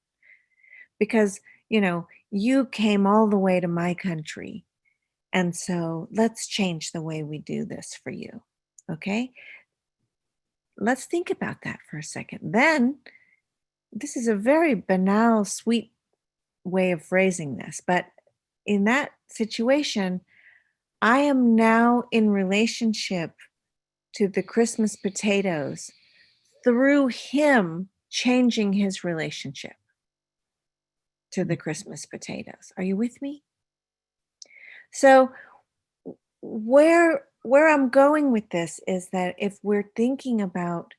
Because, you came all the way to my country. And so let's change the way we do this for you." Okay? Let's think about that for a second. Then, this is a very banal, sweet way of phrasing this, but in that situation, I am now in relationship to the Christmas potatoes through him changing his relationship to the Christmas potatoes. Are you with me? So where I'm going with this is that if we're thinking about,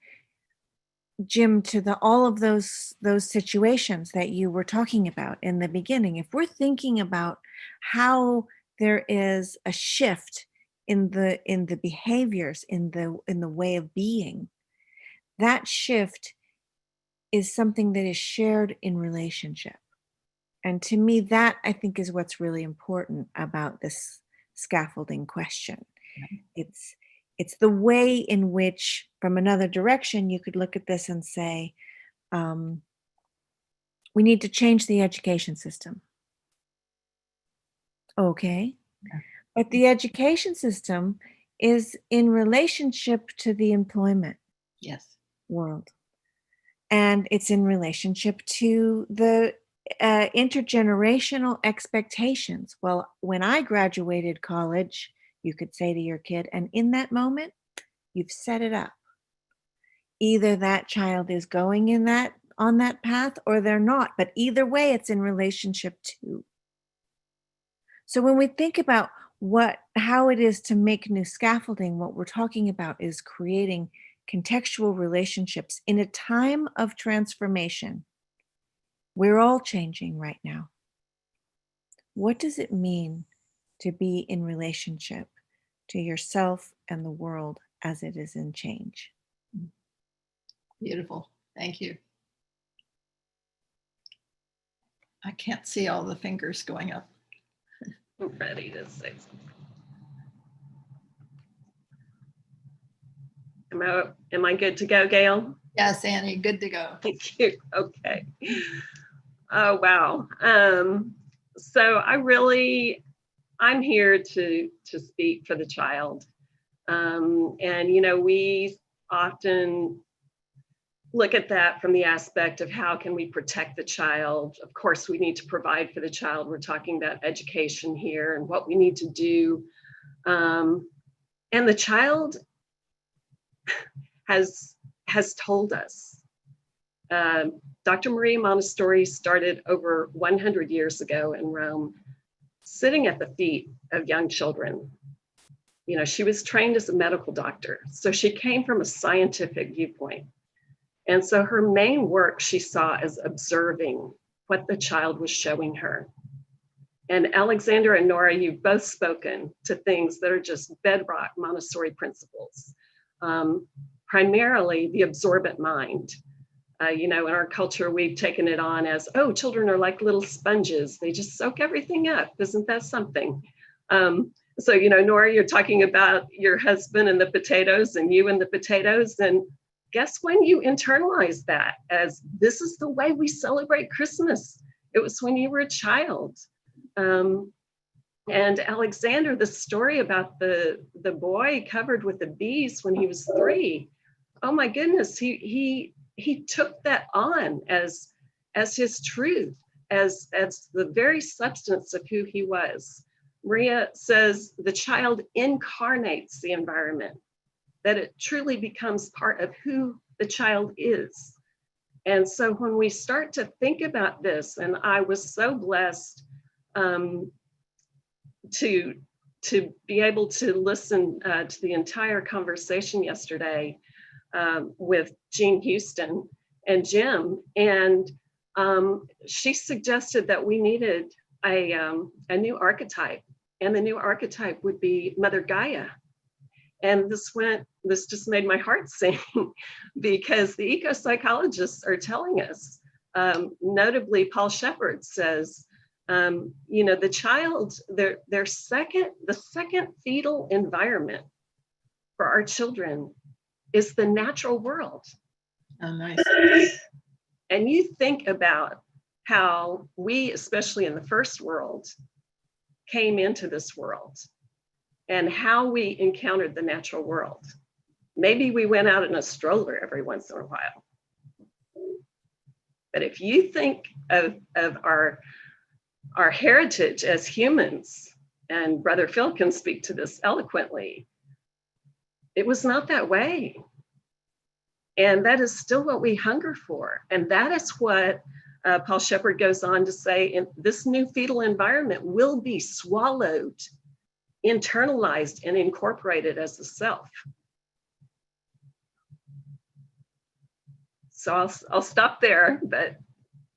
Jim, to all of those situations that you were talking about in the beginning, if we're thinking about how there is a shift in the behaviors, in the way of being, that shift is something that is shared in relationship. And to me, that I think is what's really important about this scaffolding question. It's the way in which, from another direction, you could look at this and say, we need to change the education system. Okay. But the education system is in relationship to the employment world. And it's in relationship to the intergenerational expectations. Well, when I graduated college, you could say to your kid, and in that moment, you've set it up. Either that child is going on that path or they're not. But either way, it's in relationship to. So when we think about how it is to make new scaffolding, what we're talking about is creating contextual relationships in a time of transformation. We're all changing right now. What does it mean to be in relationship to yourself and the world as it is in change? Beautiful. Thank you. I can't see all the fingers going up. I'm ready to say something. Am I good to go, Gail? Yes, Annie, good to go. Thank you. Okay. Oh, wow. So I'm here to speak for the child. And, we often look at that from the aspect of how can we protect the child. Of course, we need to provide for the child. We're talking about education here and what we need to do. And the child has told us. Dr. Maria Montessori started over 100 years ago in Rome, sitting at the feet of young children. She was trained as a medical doctor, so she came from a scientific viewpoint. And so her main work she saw as observing what the child was showing her. And Alexander and Nora, you've both spoken to things that are just bedrock Montessori principles. Primarily the absorbent mind. In our culture, we've taken it on as, oh, children are like little sponges. They just soak everything up. Isn't that something? So, Nora, you're talking about your husband and the potatoes and you and the potatoes. And guess when you internalize that as this is the way we celebrate Christmas? It was when you were a child. And Alexander, the story about the boy covered with the bees when he was 3. Oh my goodness, he took that on as his truth, as the very substance of who he was. Maria says the child incarnates the environment, that it truly becomes part of who the child is. And so when we start to think about this, and I was so blessed to be able to listen to the entire conversation yesterday with Jean Houston and Jim, and she suggested that we needed a new archetype, and the new archetype would be Mother Gaia. And this just made my heart sing because the eco-psychologists are telling us, notably Paul Shepard says, the child, the second fetal environment for our children is the natural world. Oh, nice. And you think about how we, especially in the first world, came into this world and how we encountered the natural world. Maybe we went out in a stroller every once in a while. But if you think of our heritage as humans and Brother Phil can speak to this eloquently, it was not that way. And that is still what we hunger for. And that is what Paul Shepherd goes on to say, in this new fetal environment will be swallowed, internalized, and incorporated as the self. So I'll stop there, but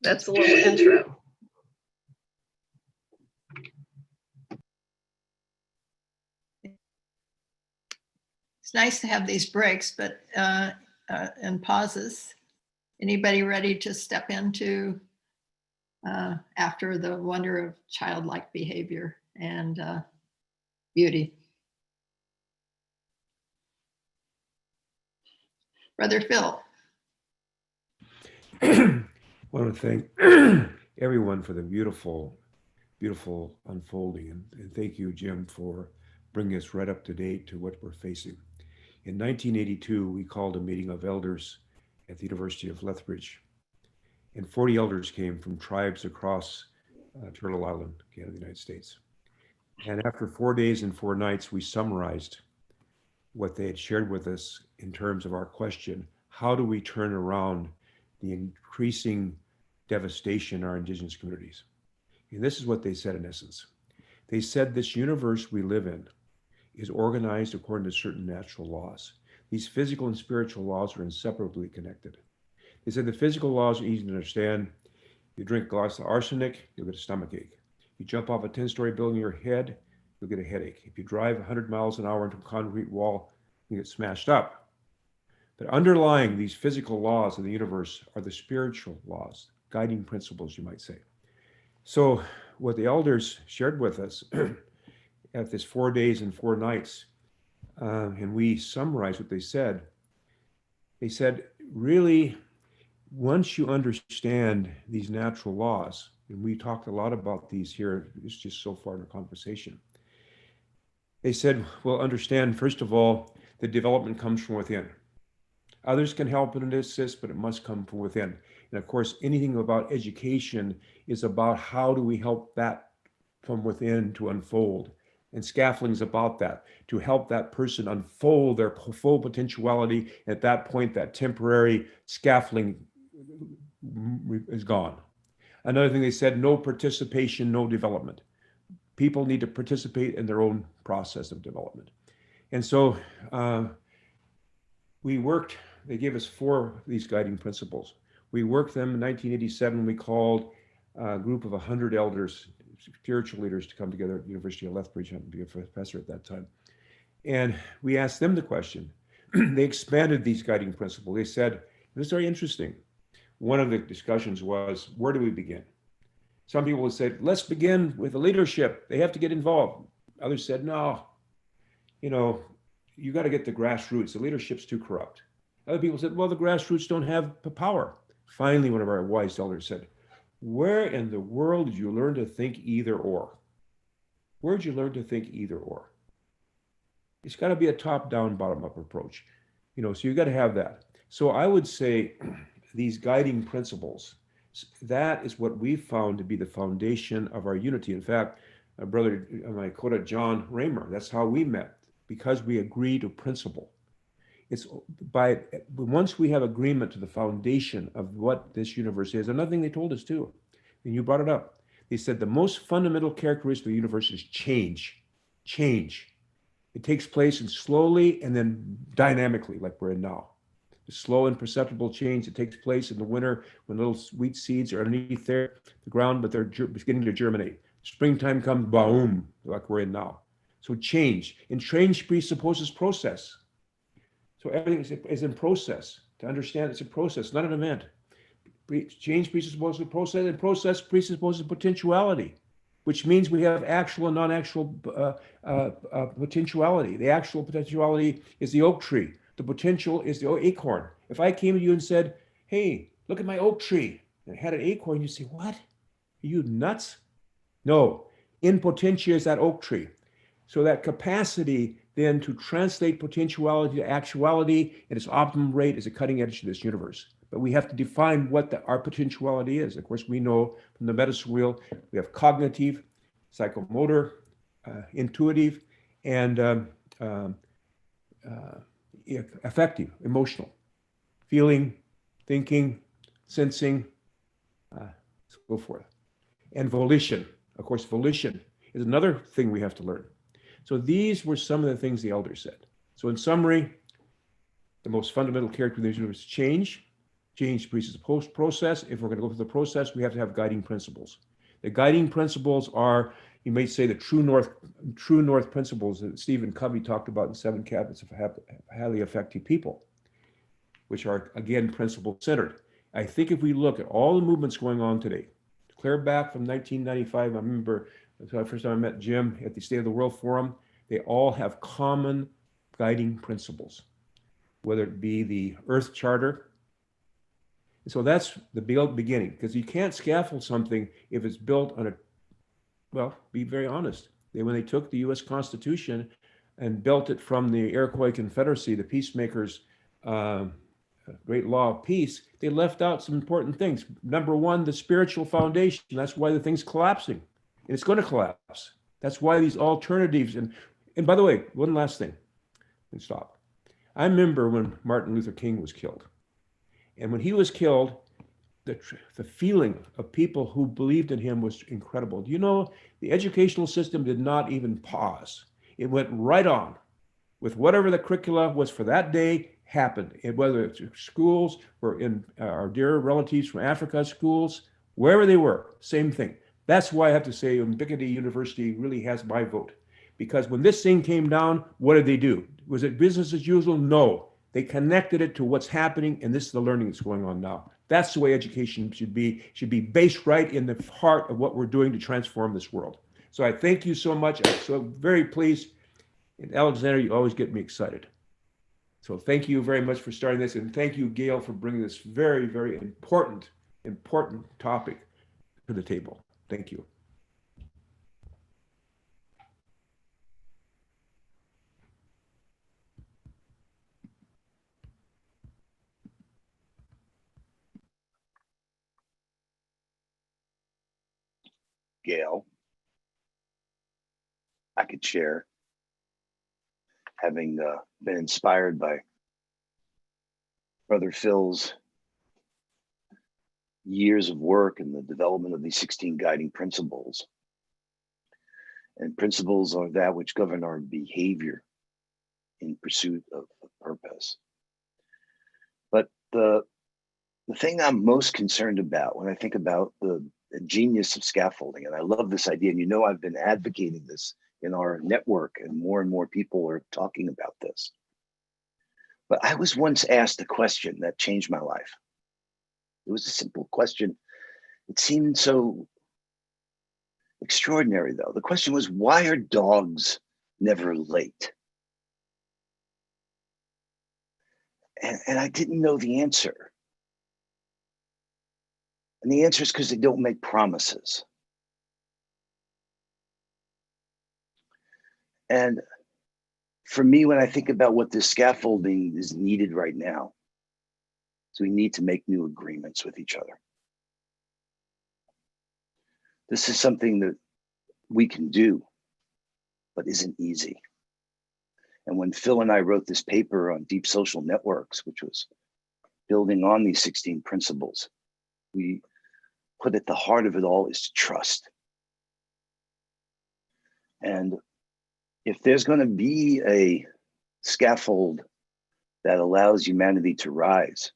that's a little intro. It's nice to have these breaks, but and pauses. Anybody ready to step into after the wonder of childlike behavior and beauty? Brother Phil. I want to thank everyone for the beautiful, beautiful unfolding. And thank you, Jim, for bringing us right up to date to what we're facing. In 1982, we called a meeting of elders at the University of Lethbridge. And 40 elders came from tribes across Turtle Island, Canada, the United States. And after 4 days and 4 nights, we summarized what they had shared with us in terms of our question: how do we turn around the increasing devastation in our indigenous communities? And this is what they said in essence. They said this universe we live in is organized according to certain natural laws. These physical and spiritual laws are inseparably connected. They said the physical laws are easy to understand. You drink a glass of arsenic, you'll get a stomachache. You jump off a 10-story building in your head, you'll get a headache. If you drive 100 miles an hour into a concrete wall, you get smashed up. But underlying these physical laws of the universe are the spiritual laws, guiding principles, you might say. So what the elders shared with us at this 4 days and 4 nights, and we summarized what they said, really, once you understand these natural laws, and we talked a lot about these here, it's just so far in the conversation. They said, well, understand, first of all, the development comes from within. Others can help and assist, but it must come from within. And of course, anything about education is about how do we help that from within to unfold. And scaffolding is about that, to help that person unfold their full potentiality. At that point, that temporary scaffolding is gone. Another thing they said, no participation, no development. People need to participate in their own process of development. And so we worked, they gave us 4 of these guiding principles. We worked them in 1987. We called a group of 100 elders, spiritual leaders, to come together at the University of Lethbridge. I happened to be a professor at that time. And we asked them the question. They expanded these guiding principles. They said, this is very interesting. One of the discussions was, where do we begin? Some people would say, let's begin with the leadership. They have to get involved. Others said, no, you got to get the grassroots. The leadership's too corrupt. Other people said, well, the grassroots don't have the power. Finally, one of our wise elders said, where in the world did you learn to think either or? Where did you learn to think either or? It's got to be a top-down, bottom-up approach. So you got to have that. So I would say these guiding principles, that is what we found to be the foundation of our unity. In fact, my Coda John Raymer, that's how we met, because we agree to principle. It's once we have agreement to the foundation of what this universe is. Another thing they told us too, and you brought it up, they said the most fundamental characteristic of the universe is change. It takes place and slowly and then dynamically, like we're in now. The slow and perceptible change that takes place in the winter when little wheat seeds are underneath the ground, but they're beginning to germinate. Springtime comes, boom, like we're in now. So change, and change presupposes process. So everything is in process. To understand, it's a process, not an event. Change presupposes a process, and process presupposes potentiality, which means we have actual and non-actual potentiality. The actual potentiality is the oak tree. The potential is the acorn. If I came to you and said, hey, look at my oak tree, and I had an acorn, you'd say, what? Are you nuts? No, in potentia is that oak tree. So that capacity then to translate potentiality to actuality at its optimum rate is a cutting edge to this universe. But we have to define what our potentiality is. Of course, we know from the medicine wheel, we have cognitive, psychomotor, intuitive, and affective, emotional, feeling, thinking, sensing, so forth. And volition. Of course, volition is another thing we have to learn. So these were some of the things the elders said. So in summary, the most fundamental characteristic is change. Change produces a process. If we're going to go through the process, we have to have guiding principles. The guiding principles are, you may say, the true north principles that Stephen Covey talked about in 7 Habits of Highly Effective People, which are, again, principle-centered. I think if we look at all the movements going on today, clear back from 1995, I remember the first time I met Jim at the State of the World Forum, they all have common guiding principles, whether it be the Earth Charter. So that's the beginning, because you can't scaffold something if it's built on a, well, be very honest. When they took the US Constitution and built it from the Iroquois Confederacy, the peacemakers, great law of peace, they left out some important things. Number one, the spiritual foundation. That's why the thing's collapsing. And it's going to collapse. That's why these alternatives, and by the way, one last thing, and stop. I remember when Martin Luther King was killed. And when he was killed, the feeling of people who believed in him was incredible. Do you know, the educational system did not even pause. It went right on with whatever the curricula was for that day happened. And whether it's schools or in our dear relatives from Africa schools, wherever they were, same thing. That's why I have to say Ubiquity University really has my vote. Because when this thing came down, what did they do? Was it business as usual? No. They connected it to what's happening, and this is the learning that's going on now. That's the way education should be based right in the heart of what we're doing to transform this world. So I thank you so much. I'm so very pleased. And Alexander, you always get me excited. So thank you very much for starting this, and thank you, Gail, for bringing this very, very important topic to the table. Thank you. Gail, I could share, having been inspired by Brother Phil's years of work in the development of these 16 guiding principles. And principles are that which govern our behavior in pursuit of purpose. But the thing I'm most concerned about when I think about the genius of scaffolding, and I love this idea, and you know I've been advocating this in our network, and more people are talking about this. But I was once asked a question that changed my life. It was a simple question. It seemed so extraordinary, though. The question was, why are dogs never late? And I didn't know the answer. And the answer is because they don't make promises. And for me, when I think about what this scaffolding is needed right now, so we need to make new agreements with each other. This is something that we can do, but isn't easy. And when Phil and I wrote this paper on deep social networks, which was building on these 16 principles, we put at the heart of it all is trust. And if there's going to be a scaffold that allows humanity to rise,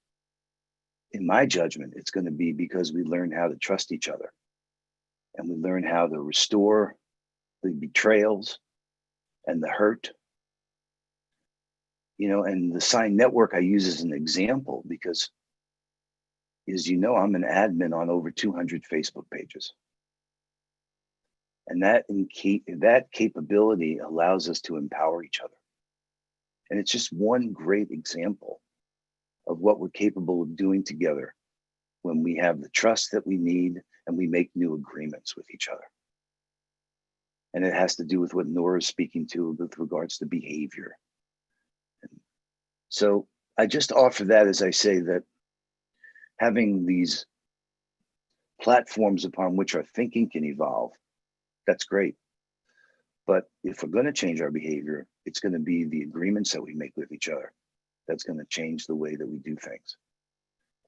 in my judgment, it's going to be because we learn how to trust each other, and we learn how to restore the betrayals and the hurt. You know, and the SINE network I use as an example because, as you know, I'm an admin on over 200 Facebook pages. And that capability allows us to empower each other. And it's just one great example of what we're capable of doing together when we have the trust that we need and we make new agreements with each other. And it has to do with what Nora is speaking to with regards to behavior. So I just offer that as I say that having these platforms upon which our thinking can evolve, that's great. But if we're going to change our behavior, it's going to be the agreements that we make with each other that's going to change the way that we do things.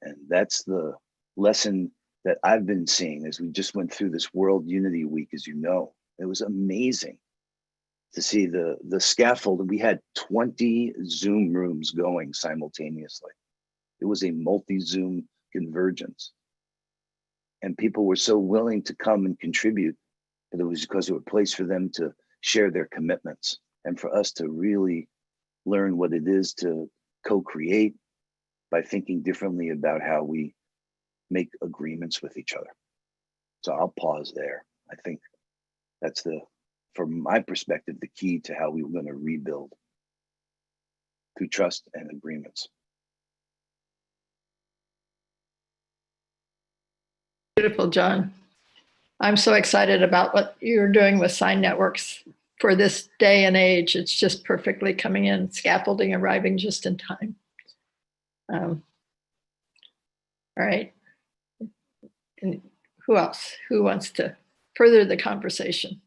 And that's the lesson that I've been seeing as we just went through this World Unity Week, as you know. It was amazing to see the scaffold. We had 20 Zoom rooms going simultaneously. It was a multi-Zoom convergence. And people were so willing to come and contribute, but it was because it was a place for them to share their commitments and for us to really learn what it is to co-create by thinking differently about how we make agreements with each other. So I'll pause there. I think that's from my perspective, the key to how we were going to rebuild through trust and agreements. Beautiful, John. I'm so excited about what you're doing with SINE networks for this day and age. It's just perfectly coming in, scaffolding arriving just in time. All right. And who else? Who wants to further the conversation?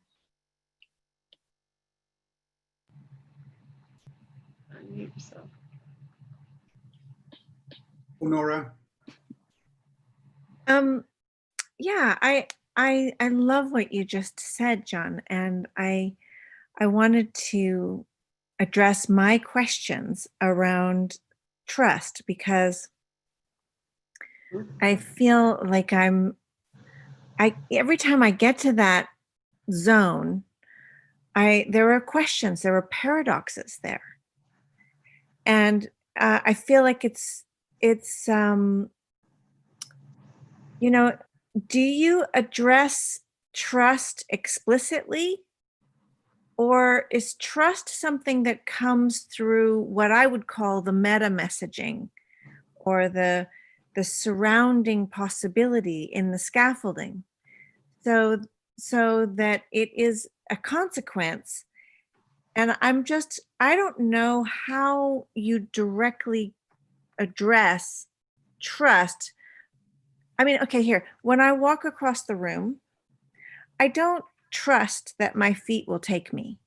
Unmute yourself. Nora. Yeah, I love what you just said, John, and I wanted to address my questions around trust because I feel like every time I get to that zone, there are questions, there are paradoxes there, and I feel like it's you know, do you address trust explicitly, or is trust something that comes through what I would call the meta messaging or the surrounding possibility in the scaffolding, so that it is a consequence? And I don't know how you directly address trust. I mean, okay, here, when I walk across the room, I don't trust that my feet will take me.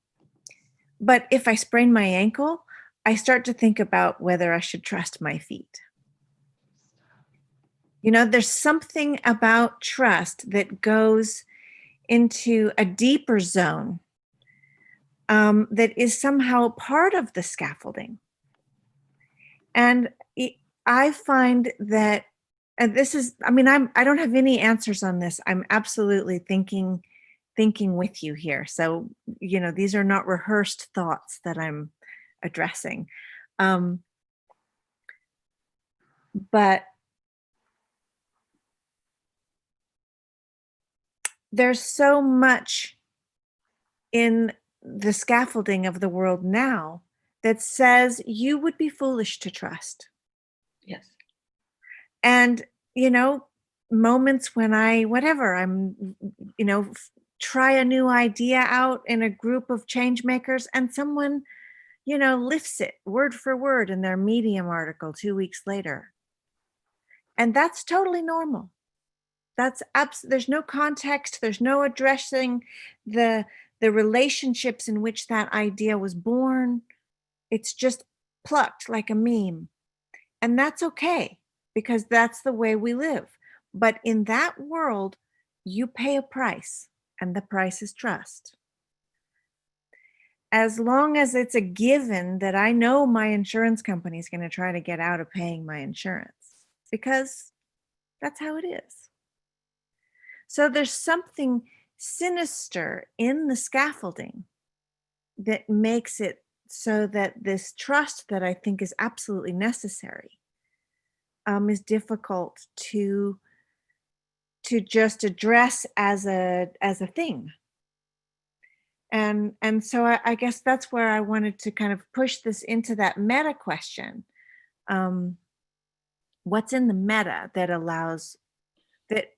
But if I sprain my ankle, I start to think about whether I should trust my feet. You know, there's something about trust that goes into a deeper zone that is somehow part of the scaffolding. And I find that, and this is, I mean, I don't have any answers on this. I'm absolutely thinking with you here. So, you know, these are not rehearsed thoughts that I'm addressing. But there's so much in the scaffolding of the world now that says you would be foolish to trust. Yes. And, you know, moments when I'm, you know, try a new idea out in a group of change makers and someone, you know, lifts it word for word in their Medium article 2 weeks later. And that's totally normal. There's no context, there's no addressing the relationships in which that idea was born. It's just plucked like a meme. And that's okay, because that's the way we live. But in that world, you pay a price, and the price is trust. As long as it's a given that I know my insurance company is going to try to get out of paying my insurance, because that's how it is. So there's something sinister in the scaffolding that makes it so that this trust that I think is absolutely necessary is difficult to just address as a thing. And so I guess that's where I wanted to kind of push this into that meta question. What's in the meta that allows that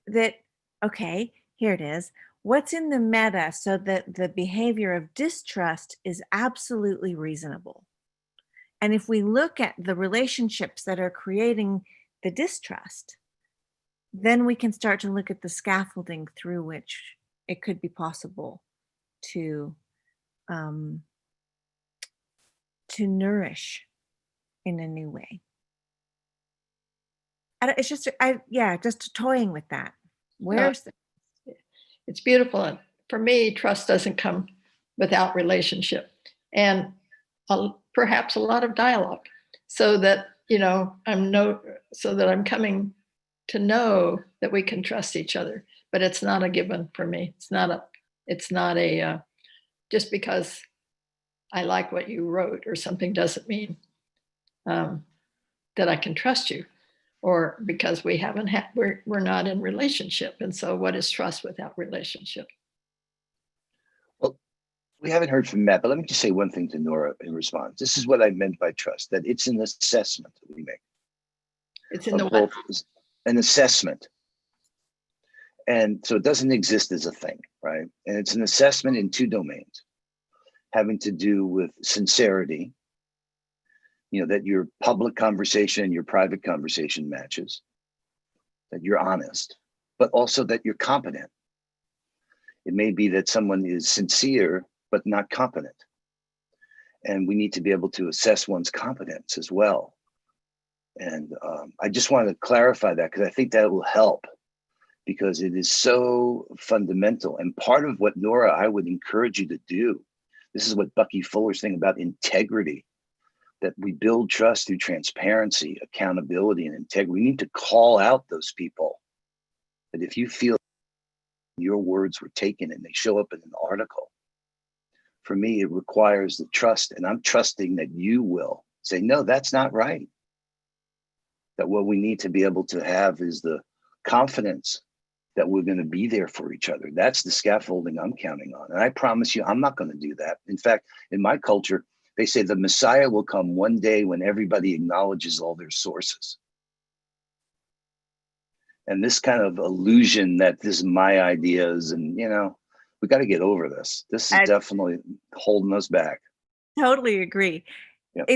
okay, here it is. What's in the meta so that the behavior of distrust is absolutely reasonable? And if we look at the relationships that are creating the distrust, then we can start to look at the scaffolding through which it could be possible to to nourish in a new way. It's just, just toying with that. Where's the It's beautiful. And for me, trust doesn't come without relationship and perhaps a lot of dialogue, so that, so that I'm coming to know that we can trust each other. But it's not a given for me. It's not a just because I like what you wrote or something doesn't mean that I can trust you, or because we're not in relationship. And so what is trust without relationship? Well, we haven't heard from Matt, but let me just say one thing to Nora in response. This is what I meant by trust, that it's an assessment that we make. It's in the what? An assessment. And so it doesn't exist as a thing, right? And it's an assessment in two domains, having to do with sincerity, that your public conversation and your private conversation matches, that you're honest, but also that you're competent. It may be that someone is sincere, but not competent. And we need to be able to assess one's competence as well. And I just want to clarify that, because I think that will help, because it is so fundamental. And part of what, Nora, I would encourage you to do, this is what Bucky Fuller's thing about integrity, that we build trust through transparency, accountability, and integrity. We need to call out those people that if you feel your words were taken and they show up in an article, for me, it requires the trust. And I'm trusting that you will say, no, that's not right. That what we need to be able to have is the confidence that we're going to be there for each other. That's the scaffolding I'm counting on. And I promise you, I'm not going to do that. In fact, in my culture, they say the Messiah will come one day when everybody acknowledges all their sources. And this kind of illusion that this is my ideas, and we got to get over this. This is definitely holding us back. Totally agree. Yep.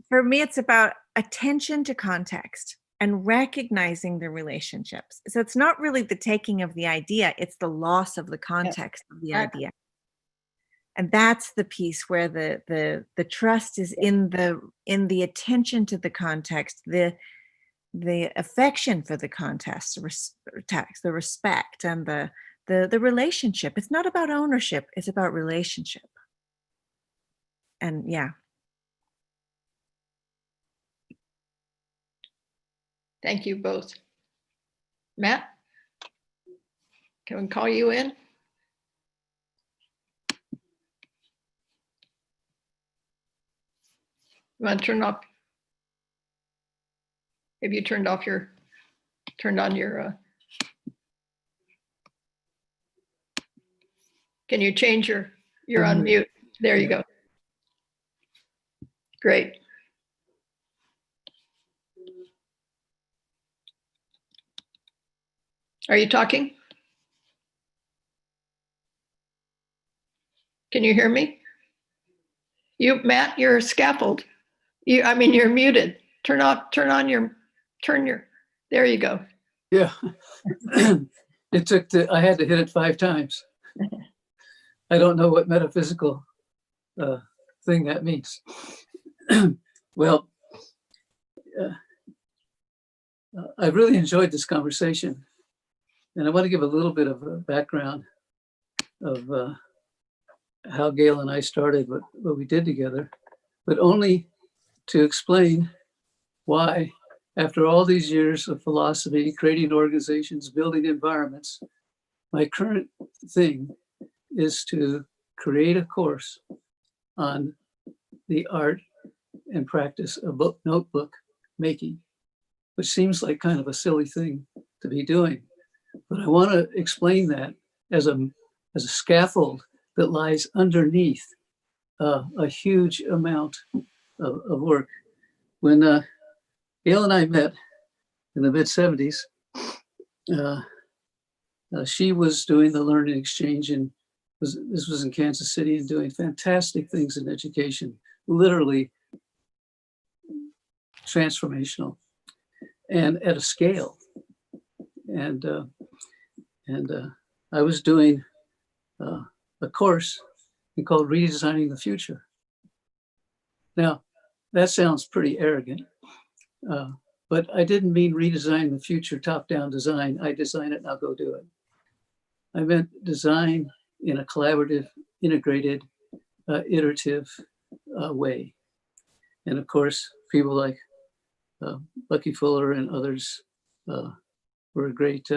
For me, it's about attention to context and recognizing the relationships. So it's not really the taking of the idea, it's the loss of the context of the idea. And that's the piece where the trust is in the attention to the context, the affection for the context, the respect, and the relationship. It's not about ownership, it's about relationship. And Thank you both. Matt, can we call you in? You want to turn off? Have you turned on your, can you change you're on mute? There you go. Great. Are you talking? Can you hear me? Matt, you're scaffold. You're muted. There you go. Yeah. I had to hit it 5 times. I don't know what metaphysical thing that means. Well, I've really enjoyed this conversation. And I want to give a little bit of a background of how Gail and I started what we did together, but only to explain why, after all these years of philosophy, creating organizations, building environments, my current thing is to create a course on the art and practice of notebook making, which seems like kind of a silly thing to be doing. But I want to explain that as a scaffold that lies underneath a huge amount of work. When Gail and I met in the mid-70s, she was doing the learning exchange, and this was in Kansas City, and doing fantastic things in education, literally transformational and at a scale. And I was doing a course and called Redesigning the Future. Now, that sounds pretty arrogant, but I didn't mean redesign the future top-down design. I design it, now go do it. I meant design in a collaborative, integrated, iterative way. And of course, people like Bucky Fuller and others were a great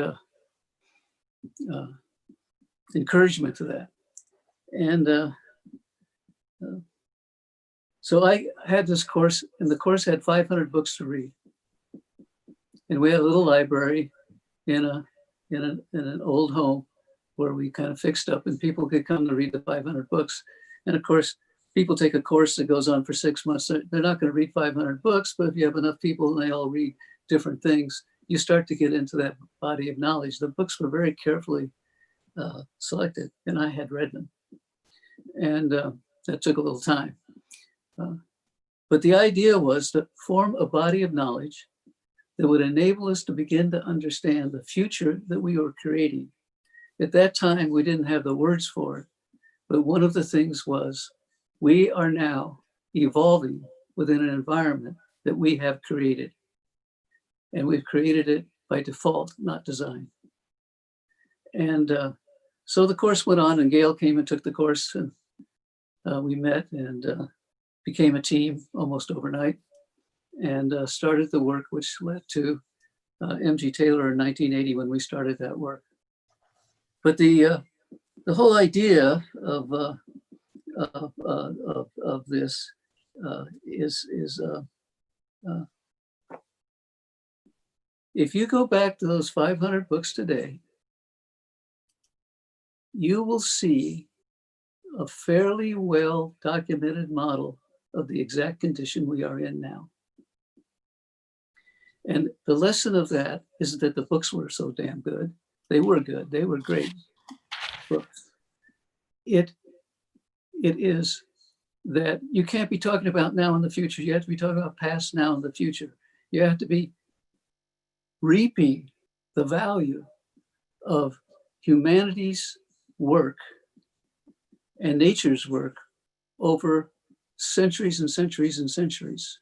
encouragement to that. And so I had this course, and the course had 500 books to read. And we had a little library in an old home where we kind of fixed up, and people could come to read the 500 books. And of course, people take a course that goes on for 6 months. They're not going to read 500 books, but if you have enough people and they all read different things, you start to get into that body of knowledge. The books were very carefully selected, and I had read them. And that took a little time. But the idea was to form a body of knowledge that would enable us to begin to understand the future that we were creating. At that time, we didn't have the words for it, but one of the things was we are now evolving within an environment that we have created. And we've created it by default, not design. And so the course went on, and Gail came and took the course, and we met and became a team almost overnight, and started the work which led to M.G. Taylor in 1980 when we started that work. But the whole idea of this is if you go back to those 500 books today, you will see a fairly well documented model of the exact condition we are in now. And the lesson of that isn't that the books were so damn good. They were good. They were great books. It is that you can't be talking about now and the future. You have to be talking about past, now, and the future. You have to be reaping the value of humanity's work and nature's work over centuries and centuries and centuries.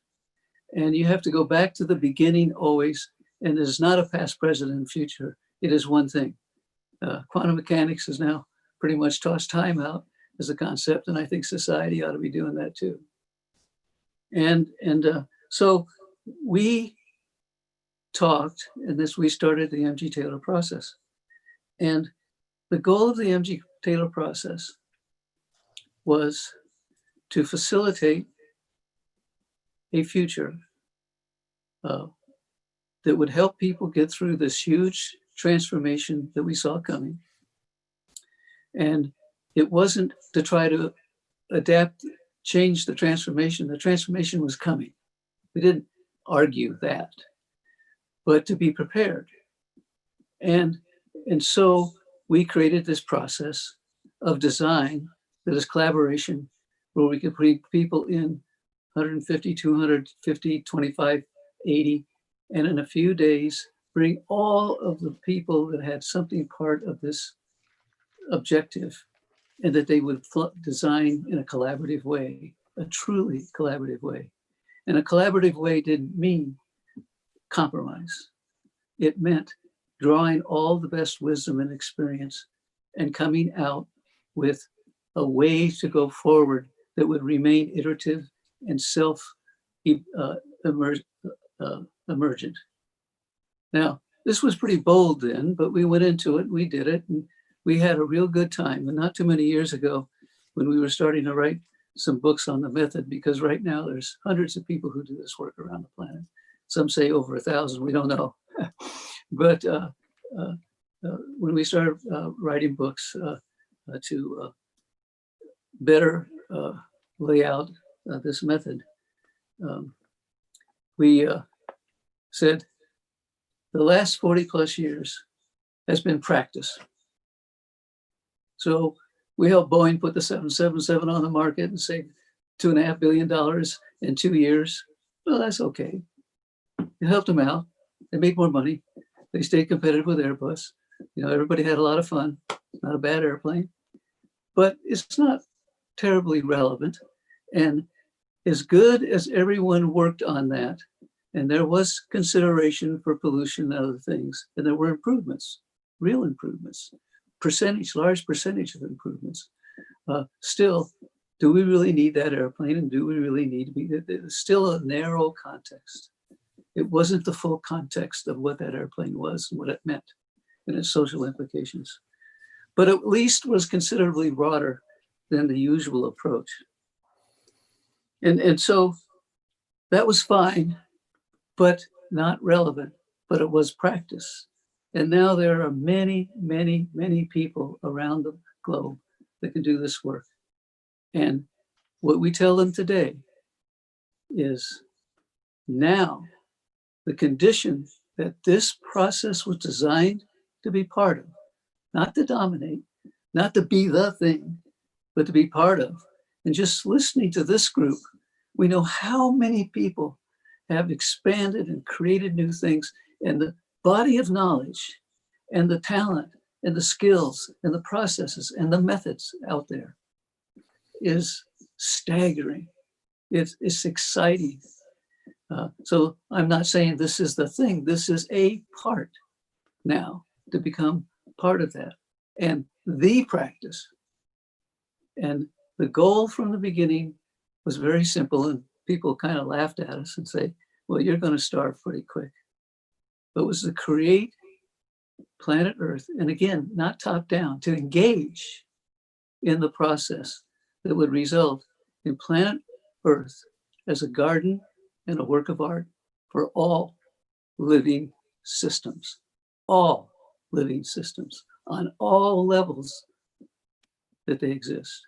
And you have to go back to the beginning always. And it is not a past, present, and future. It is one thing. Quantum mechanics has now pretty much tossed time out as a concept. And I think society ought to be doing that too. And so we talked, and we started the M.G. Taylor process. And the goal of the M.G. Taylor process was to facilitate a future that would help people get through this huge transformation that we saw coming. And it wasn't to try to adapt, change the transformation. The transformation was coming. We didn't argue that, but to be prepared. And so we created this process of design that is collaboration, where we could bring people in 150, 250, 25, 80, and in a few days, bring all of the people that had something part of this objective, and that they would design in a collaborative way, a truly collaborative way. And a collaborative way didn't mean compromise. It meant drawing all the best wisdom and experience and coming out with a way to go forward that would remain iterative and emergent. Now, this was pretty bold then, but we went into it, we did it, and we had a real good time. And not too many years ago, when we were starting to write some books on the method, because right now there's hundreds of people who do this work around the planet. Some say over 1,000, we don't know. But when we started writing books to better lay out this method, we said the last 40 plus years has been practice. So we helped Boeing put the 777 on the market and saved $2.5 billion in 2 years. Well, that's okay. It helped them out. They made more money. They stayed competitive with Airbus. You know, everybody had a lot of fun. Not a bad airplane. But it's not terribly relevant. And as good as everyone worked on that, and there was consideration for pollution and other things, and there were improvements, real improvements, large percentage of improvements. Still, do we really need that airplane? And do we really need to be, it's still a narrow context. It wasn't the full context of what that airplane was and what it meant and its social implications. But at least was considerably broader than the usual approach. And so that was fine, but not relevant, but it was practice. And now there are many, many, many people around the globe that can do this work. And what we tell them today is now the condition that this process was designed to be part of, not to dominate, not to be the thing, but to be part of. And just listening to this group, we know how many people have expanded and created new things, and the body of knowledge and the talent and the skills and the processes and the methods out there is staggering. It's exciting. So I'm not saying this is the thing. This is a part now to become part of that and the practice. And the goal from the beginning was very simple, and people kind of laughed at us and say, well, you're going to starve pretty quick. But it was to create planet Earth, and again, not top down, to engage in the process that would result in planet Earth as a garden and a work of art for all living systems on all levels that they exist.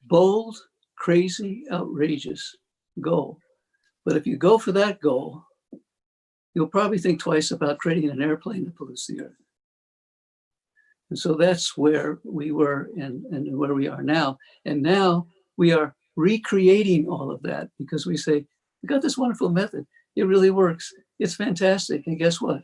Bold, crazy, outrageous goal. But if you go for that goal, you'll probably think twice about creating an airplane that pollutes the Earth. And so that's where we were and where we are now. And now we are recreating all of that because we say, we got this wonderful method. It really works. It's fantastic. And guess what?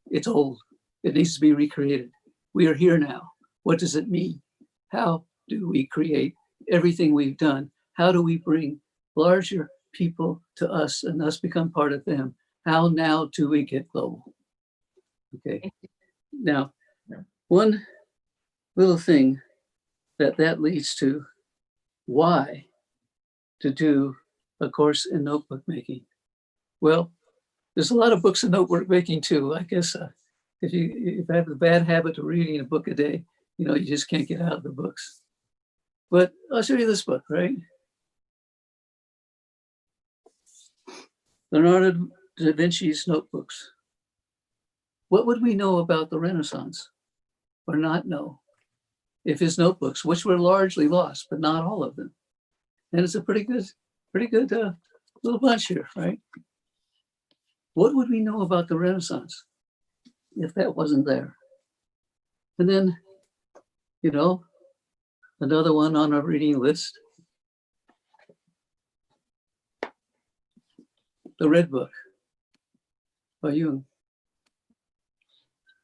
It's old. It needs to be recreated. We are here now. What does it mean? How do we create everything we've done? How do we bring larger people to us and us become part of them? How now do we get global? Okay. Now, one little thing that leads to why to do a course in notebook making. Well, there's a lot of books in notebook making too. I guess if you have the bad habit of reading a book a day, you just can't get out of the books. But I'll show you this book, right? Leonardo da Vinci's notebooks. What would we know about the Renaissance or not know if his notebooks, which were largely lost, but not all of them? And it's a pretty good little bunch here, right? What would we know about the Renaissance if that wasn't there? And then, another one on our reading list, The Red Book by Jung,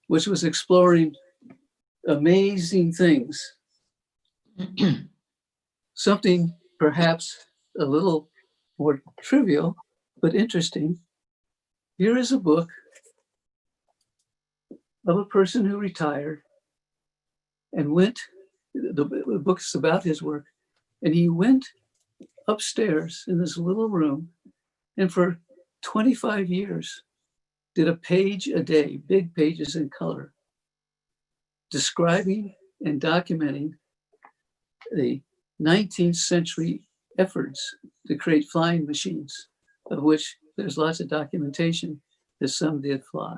which was exploring amazing things. Something perhaps a little more trivial, but interesting. Here is a book of a person who retired and went, the book's about his work, and he went upstairs in this little room and for 25 years did a page a day, big pages in color, describing and documenting the 19th century efforts to create flying machines, of which there's lots of documentation that some did fly.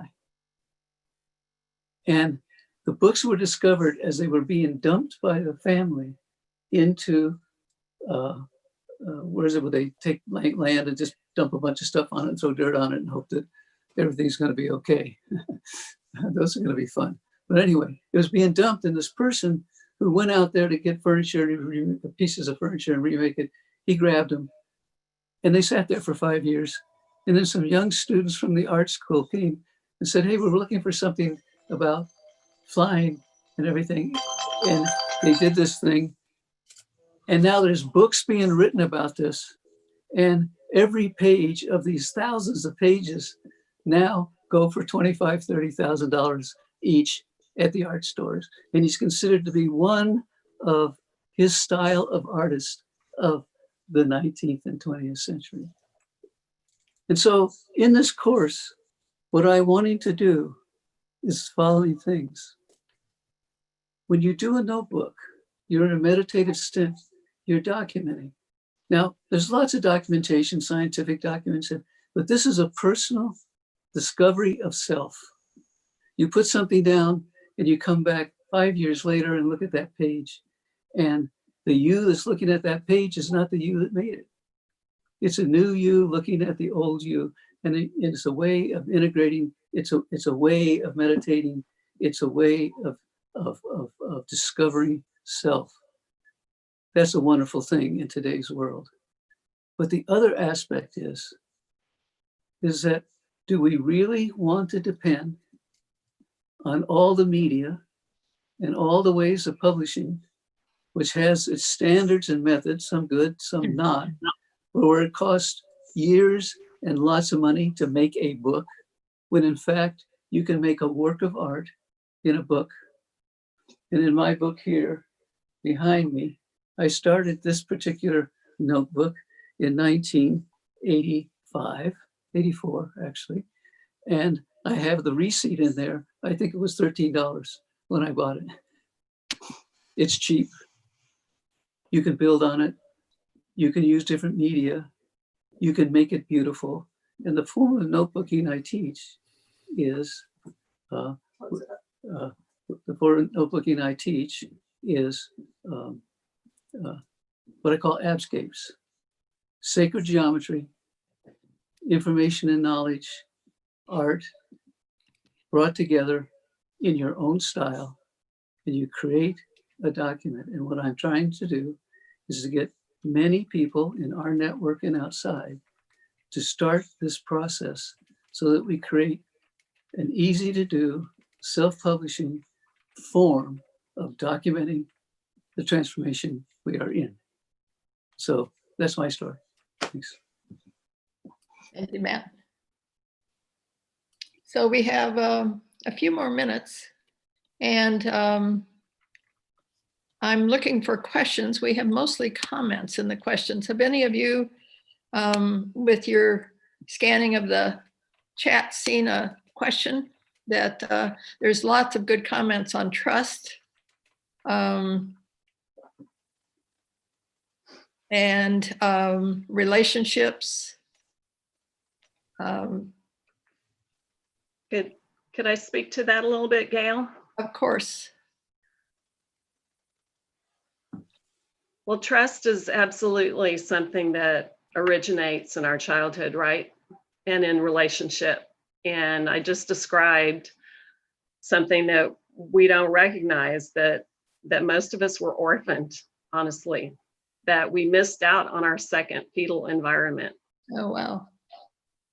And the books were discovered as they were being dumped by the family into, where is it, where they take land and just dump a bunch of stuff on it and throw dirt on it and hope that everything's going to be okay. Those are going to be fun. But anyway, it was being dumped, and this person who went out there to get furniture, pieces of furniture and remake it, he grabbed them. And they sat there for 5 years. And then some young students from the art school came and said, hey, we're looking for something about flying and everything. And they did this thing. And now there's books being written about this. And every page of these thousands of pages now go for $25,000, $30,000 each at the art stores. And he's considered to be one of his style of artist of the 19th and 20th century. And so in this course, what I'm wanting to do is the following things. When you do a notebook, you're in a meditative state, you're documenting. Now, there's lots of documentation, scientific documents, but this is a personal discovery of self. You put something down and you come back 5 years later and look at that page. And the you that's looking at that page is not the you that made it. It's a new you looking at the old you. And it's a way of integrating, it's a way of meditating, it's a way of discovering self. That's a wonderful thing in today's world. But the other aspect is that do we really want to depend on all the media and all the ways of publishing, which has its standards and methods, some good, some not, where it costs years and lots of money to make a book, when in fact, you can make a work of art in a book. And in my book here, behind me, I started this particular notebook in 1985, 84 actually. And I have the receipt in there. I think it was $13 when I bought it. It's cheap. You can build on it. You can use different media. You can make it beautiful. And the form of notebooking I teach is, the form of notebooking I teach is what I call abscapes. Sacred geometry, information and knowledge, art, brought together in your own style, and you create a document. And what I'm trying to do is to get many people in our network and outside to start this process so that we create an easy to do, self-publishing form of documenting the transformation we are in. So that's my story. Thanks. Thank you, Matt. So we have a few more minutes, and I'm looking for questions. We have mostly comments in the questions. Have any of you, with your scanning of the chat, seen a question? That there's lots of good comments on trust. And relationships. Could I speak to that a little bit, Gail? Of course. Well, trust is absolutely something that originates in our childhood, right? And in relationship. And I just described something that we don't recognize, that most of us were orphaned, honestly, that we missed out on our second fetal environment. Oh, wow.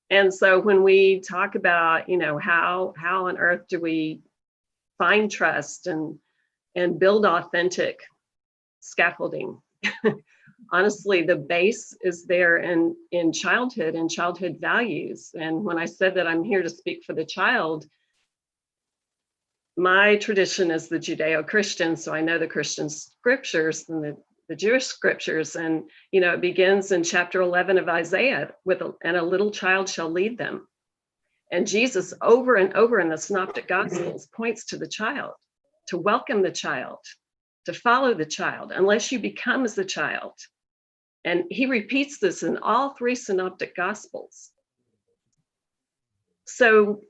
And so when we talk about, how on earth do we find trust and build authentic scaffolding? Honestly, the base is there in childhood and childhood values. And when I said that I'm here to speak for the child, my tradition is the Judeo-Christian, so I know the Christian scriptures and the Jewish scriptures. And, it begins in chapter 11 of Isaiah and a little child shall lead them. And Jesus over and over in the Synoptic Gospels points to the child, to welcome the child, to follow the child, unless you become as the child. And he repeats this in all three Synoptic Gospels. So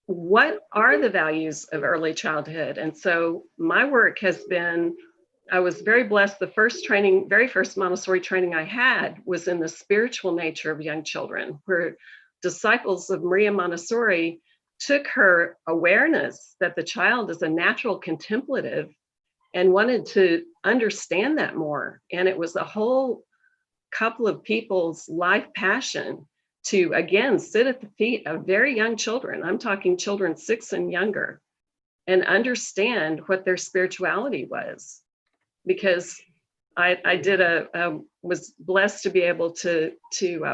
what are the values of early childhood? And so my work has been, I was very blessed. The very first Montessori training I had was in the spiritual nature of young children, where disciples of Maria Montessori took her awareness that the child is a natural contemplative and wanted to understand that more. And it was a whole couple of people's life passion to, again, sit at the feet of very young children. I'm talking children 6 and younger, and understand what their spirituality was. Because I was blessed to be able to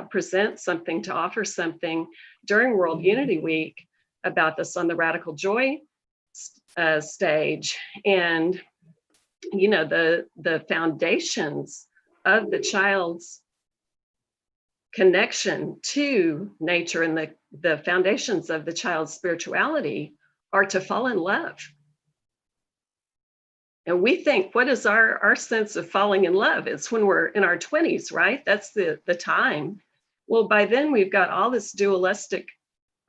present something, to offer something during World Unity Week about this on the Radical Joy stage. And, you know, the foundations of the child's connection to nature and the foundations of the child's spirituality are to fall in love. And we think, what is our sense of falling in love? It's when we're in our 20s, right? That's the time. Well, by then we've got all this dualistic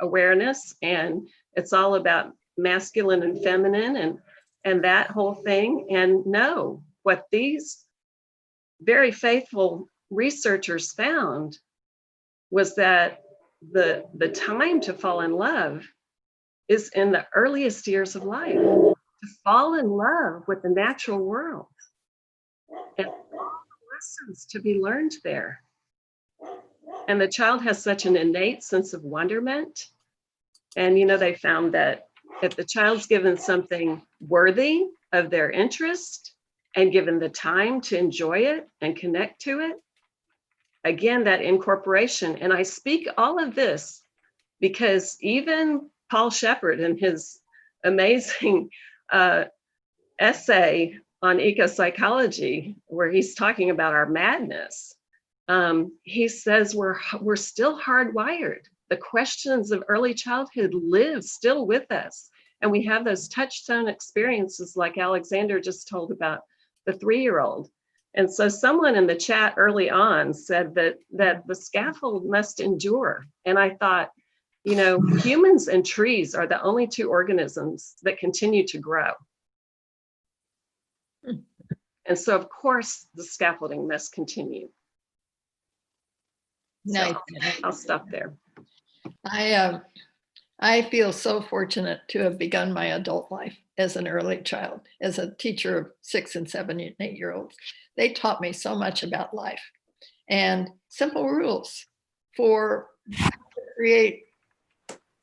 awareness, and it's all about masculine and feminine and that whole thing. And no, what these very faithful researchers found was that the time to fall in love is in the earliest years of life, to fall in love with the natural world and all the lessons to be learned there. And the child has such an innate sense of wonderment. And, you know, they found that if the child's given something worthy of their interest and given the time to enjoy it and connect to it, again, that incorporation. And I speak all of this because even Paul Shepard, in his amazing essay on eco-psychology, where he's talking about our madness, he says we're still hardwired. The questions of early childhood live still with us. And we have those touchstone experiences like Alexander just told about the 3-year-old. And so someone in the chat early on said that the scaffold must endure. And I thought, you know, humans and trees are the only 2 organisms that continue to grow. And so, of course, the scaffolding must continue. Nice. So I'll stop there. I feel so fortunate to have begun my adult life as an early child, as a teacher of 6 and 7 and 8-year-olds. They taught me so much about life and simple rules for how to create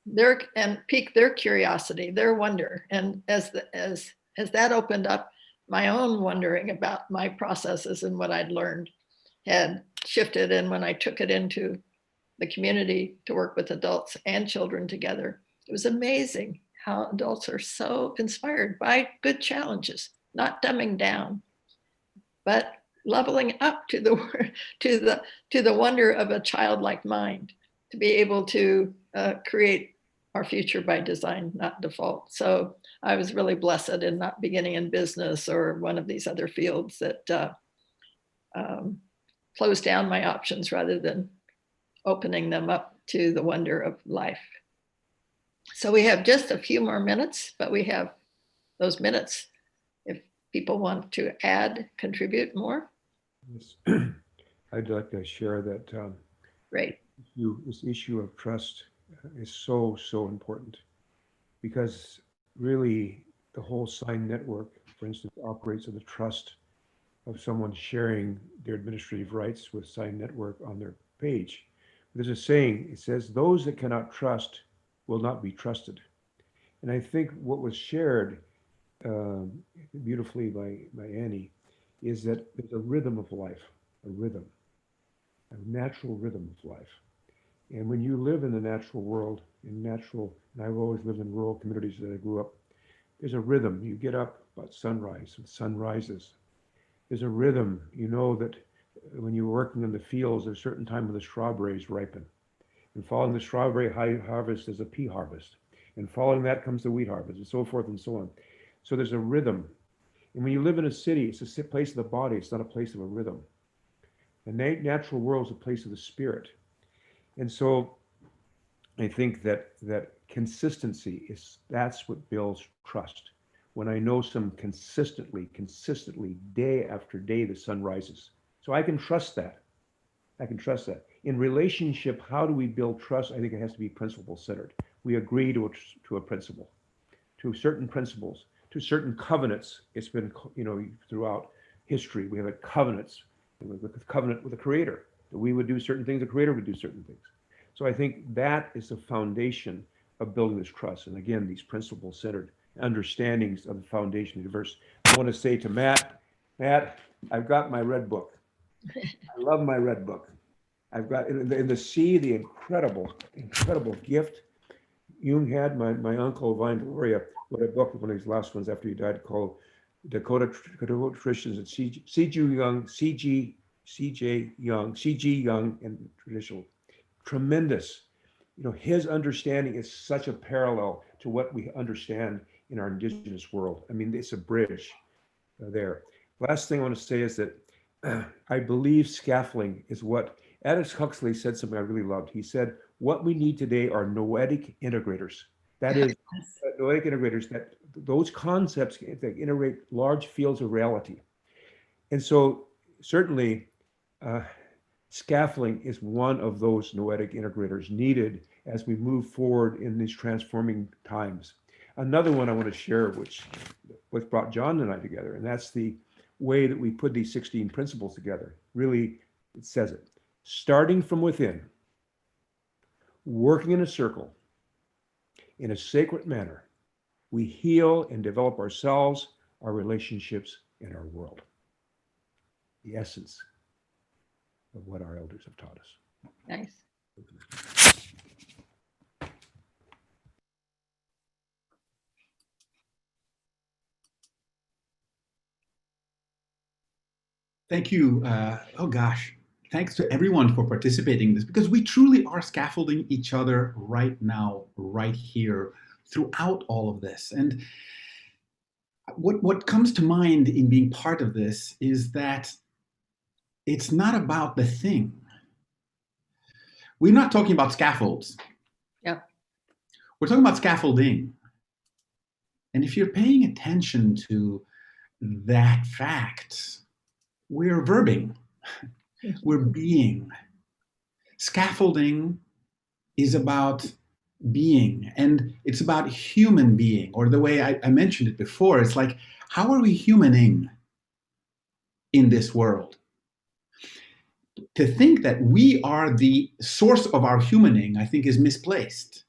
their and pique their curiosity, their wonder. And as that opened up, my own wondering about my processes and what I'd learned had shifted. And when I took it into the community to work with adults and children together, it was amazing how adults are so inspired by good challenges, not dumbing down, but leveling up to the wonder of a childlike mind, to be able to create our future by design, not default. So I was really blessed in not beginning in business or one of these other fields that closed down my options rather than opening them up to the wonder of life. So we have just a few more minutes, but we have those minutes if people want to add, contribute more. Yes. I'd like to share that Great. this issue of trust is so important, because really the whole SINE network, for instance, operates on the trust of someone sharing their administrative rights with SINE network on their page. There's a saying, it says, those that cannot trust will not be trusted. And I think what was shared beautifully by Annie is that there's a rhythm of life, a natural rhythm of life. And when you live in the natural world, and I've always lived in rural communities that I grew up, there's a rhythm. You get up about sunrise, and the sun rises. There's a rhythm. You know that when you're working in the fields, there's a certain time when the strawberries ripen. And following the strawberry harvest is a pea harvest. And following that comes the wheat harvest, and so forth and so on. So there's a rhythm. And when you live in a city, it's a place of the body. It's not a place of a rhythm. The natural world is a place of the spirit. And so I think that consistency that's what builds trust. When I know consistently, day after day, the sun rises. So I can trust that. In relationship, how do we build trust? I think it has to be principle centered. We agree to a principle, to certain principles, to certain covenants. It's been, throughout history, we have covenants. With the covenant with the Creator, that we would do certain things, the Creator would do certain things. So I think that is the foundation of building this trust. And again, these principle-centered understandings of the foundation of the verse. I want to say to Matt, I've got my red book. I love my red book. I've got in the sea, the incredible gift Jung had. My uncle, Vine Gloria, wrote a book, one of his last ones after he died, called Dakota Traditions and C.G. Young and Traditional. Tremendous. You know, his understanding is such a parallel to what we understand in our indigenous world. I mean, it's a bridge there. Last thing I want to say is that I believe scaffolding is what Aldous Huxley said something I really loved. He said, what we need today are noetic integrators. That is, noetic integrators, that those concepts that integrate large fields of reality. And so certainly scaffolding is one of those noetic integrators needed as we move forward in these transforming times. Another one I want to share, which brought John and I together, and that's the way that we put these 16 principles together. Really, it says it. Starting from within, working in a circle, in a sacred manner, we heal and develop ourselves, our relationships, and our world. The essence of what our elders have taught us. Nice. Thank you. Oh gosh, thanks to everyone for participating in this, because we truly are scaffolding each other right now, right here, throughout all of this. And what comes to mind in being part of this is that it's not about the thing. We're not talking about scaffolds. Yeah. We're talking about scaffolding. And if you're paying attention to that fact, we're verbing, we're being. Scaffolding is about being, and it's about human being, or the way I mentioned it before, it's like, how are we humaning in this world? To think that we are the source of our humaning, I think, is misplaced,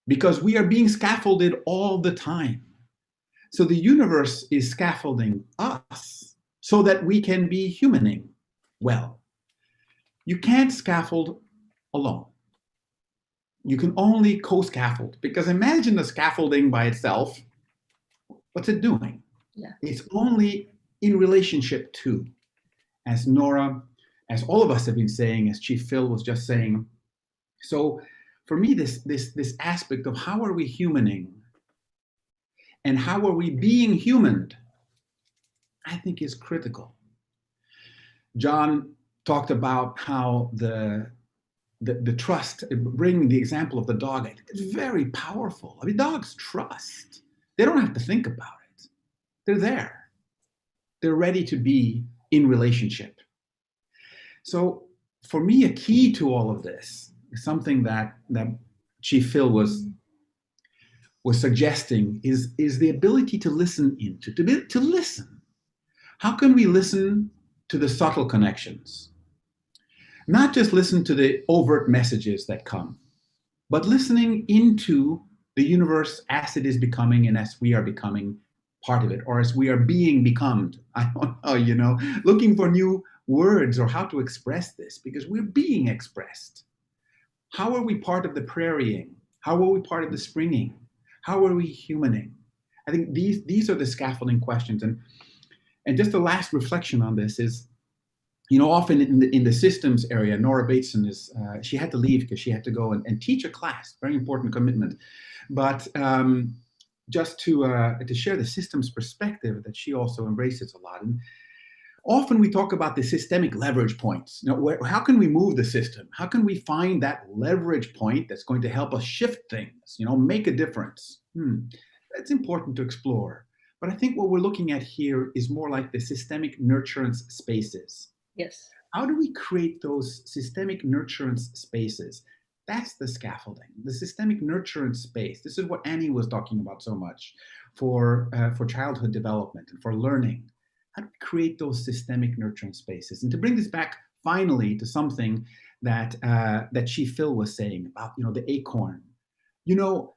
because we are being scaffolded all the time. So the universe is scaffolding us so that we can be humaning well. You can't scaffold alone. You can only co-scaffold, because imagine the scaffolding by itself. What's it doing? Yeah. It's only in relationship to, as Nora, as all of us have been saying, as Chief Phil was just saying. So for me, this aspect of how are we humaning and how are we being humaned, I think is critical. John talked about how the trust, bringing the example of the dog, I think it's very powerful. I mean, dogs trust. They don't have to think about it. They're there. They're ready to be in relationship. So for me, a key to all of this is something that Chief Phil was suggesting is the ability to listen to listen. How can we listen to the subtle connections? Not just listen to the overt messages that come, but listening into the universe as it is becoming and as we are becoming part of it, or as we are being become. I don't know, looking for new words or how to express this, because we're being expressed. How are we part of the prairieing? How are we part of the springing? How are we humaning? I think these are the scaffolding questions. And just the last reflection on this is, you know, often in the systems area, Nora Bateson she had to leave because she had to go and teach a class, very important commitment. But just to share the systems perspective that she also embraces a lot. And often we talk about the systemic leverage points. You know, how can we move the system? How can we find that leverage point that's going to help us shift things, you know, make a difference? That's important to explore. But I think what we're looking at here is more like the systemic nurturance spaces. Yes. How do we create those systemic nurturance spaces? That's the scaffolding, the systemic nurturance space. This is what Annie was talking about so much for childhood development and for learning. How do we create those systemic nurturance spaces? And to bring this back finally to something that Chief Phil was saying about, you know, the acorn. You know,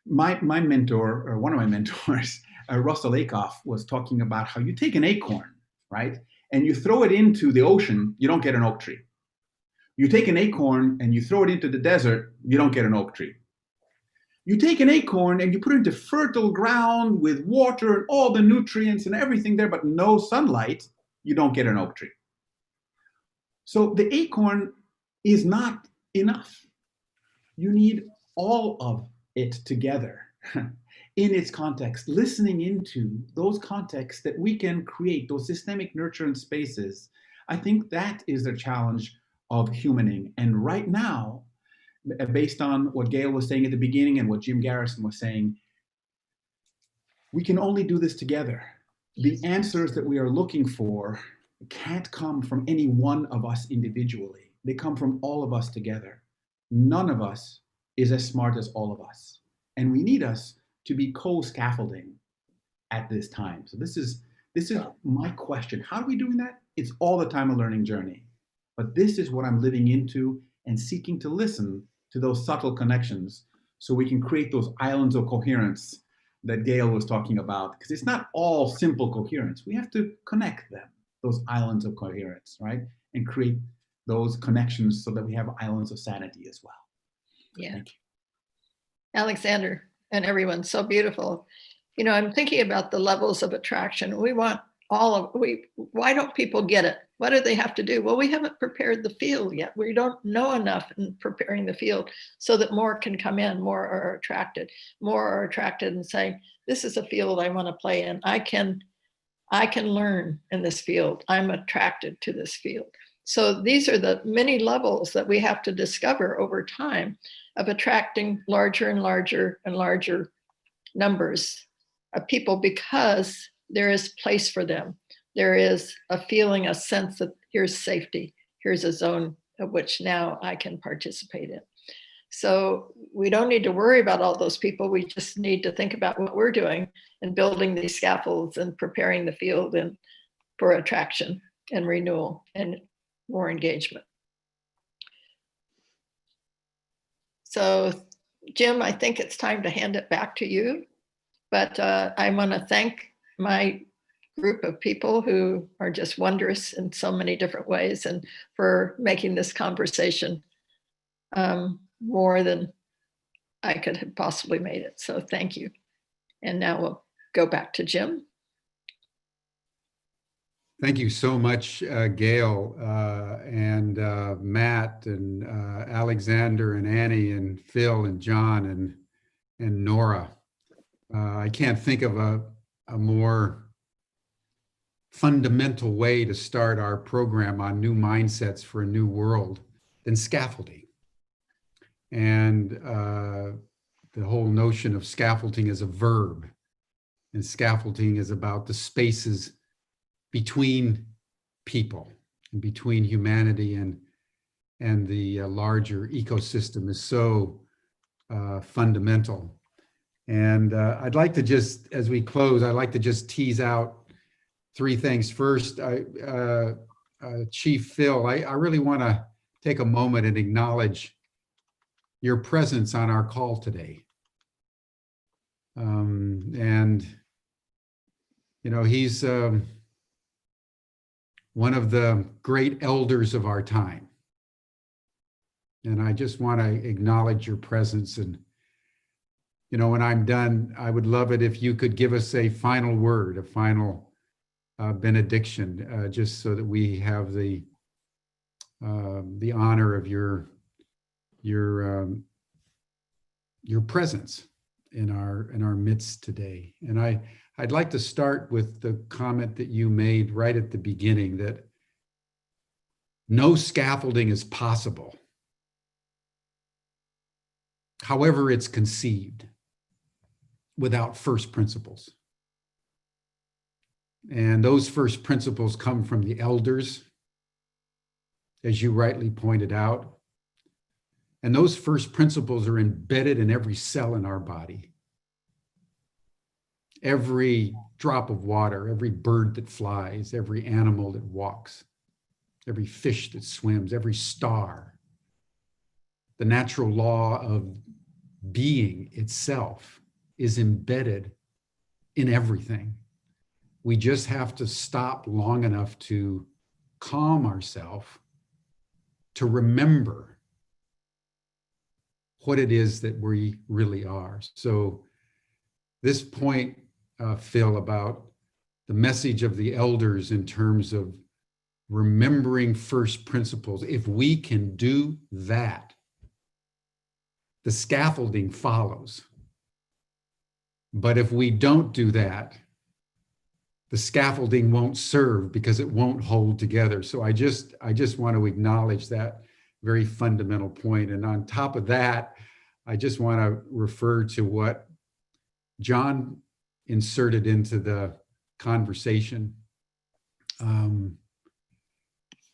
my mentor, or one of my mentors, Russell Akoff, was talking about how you take an acorn, right? and you throw it into the ocean, you don't get an oak tree. You take an acorn and you throw it into the desert, you don't get an oak tree. You take an acorn and you put it into fertile ground with water and all the nutrients and everything there, but no sunlight, you don't get an oak tree. So the acorn is not enough. You need all of it together in its context, listening into those contexts that we can create, those systemic nurturance spaces. I think that is the challenge of humaning. And right now, based on what Gail was saying at the beginning and what Jim Garrison was saying, we can only do this together. The answers that we are looking for can't come from any one of us individually. They come from all of us together. None of us is as smart as all of us. And we need us to be co-scaffolding at this time. So this is my question. How are we doing that? It's all the time a learning journey. But this is what I'm living into and seeking to listen to those subtle connections so we can create those islands of coherence that Gail was talking about. Because it's not all simple coherence. We have to connect them, those islands of coherence, right? And create those connections so that we have islands of sanity as well. Yeah. Alexander and everyone, so beautiful. You know, I'm thinking about the levels of attraction. We want why don't people get it? What do they have to do? Well, we haven't prepared the field yet. We don't know enough in preparing the field so that more can come in, more are attracted and saying, this is a field I want to play in. I can learn in this field. I'm attracted to this field. So these are the many levels that we have to discover over time of attracting larger and larger and larger numbers of people because there is place for them. There is a feeling, a sense that here's safety. Here's a zone of which now I can participate in. So we don't need to worry about all those people. We just need to think about what we're doing and building these scaffolds and preparing the field and for attraction and renewal and more engagement. So Jim, I think it's time to hand it back to you. But I want to thank my group of people who are just wondrous in so many different ways and for making this conversation more than I could have possibly made it. So thank you. And now we'll go back to Jim. Thank you so much, Gail and Matt and Alexander and Annie and Phil and John and Nora. I can't think of a more fundamental way to start our program on new mindsets for a new world than scaffolding. And the whole notion of scaffolding as a verb, and scaffolding is about the spaces between people and between humanity and the larger ecosystem is so fundamental. And I'd like to just, as we close, I'd like to just tease out three things. First, Chief Phil, I really want to take a moment and acknowledge your presence on our call today. And, you know, he's one of the great elders of our time. And I just want to acknowledge your presence. And, you know, when I'm done, I would love it if you could give us a final word, a final benediction, just so that we have the honor of your presence in our midst today. And I'd like to start with the comment that you made right at the beginning, that no scaffolding is possible, however it's conceived, without first principles. And those first principles come from the elders, as you rightly pointed out. And those first principles are embedded in every cell in our body. Every drop of water, every bird that flies, every animal that walks, every fish that swims, every star. The natural law of being itself is embedded in everything. We just have to stop long enough to calm ourselves, to remember what it is that we really are. So this point, Phil, about the message of the elders in terms of remembering first principles, if we can do that, the scaffolding follows. But if we don't do that, the scaffolding won't serve because it won't hold together. So I just want to acknowledge that very fundamental point. And on top of that, I just want to refer to what John inserted into the conversation. And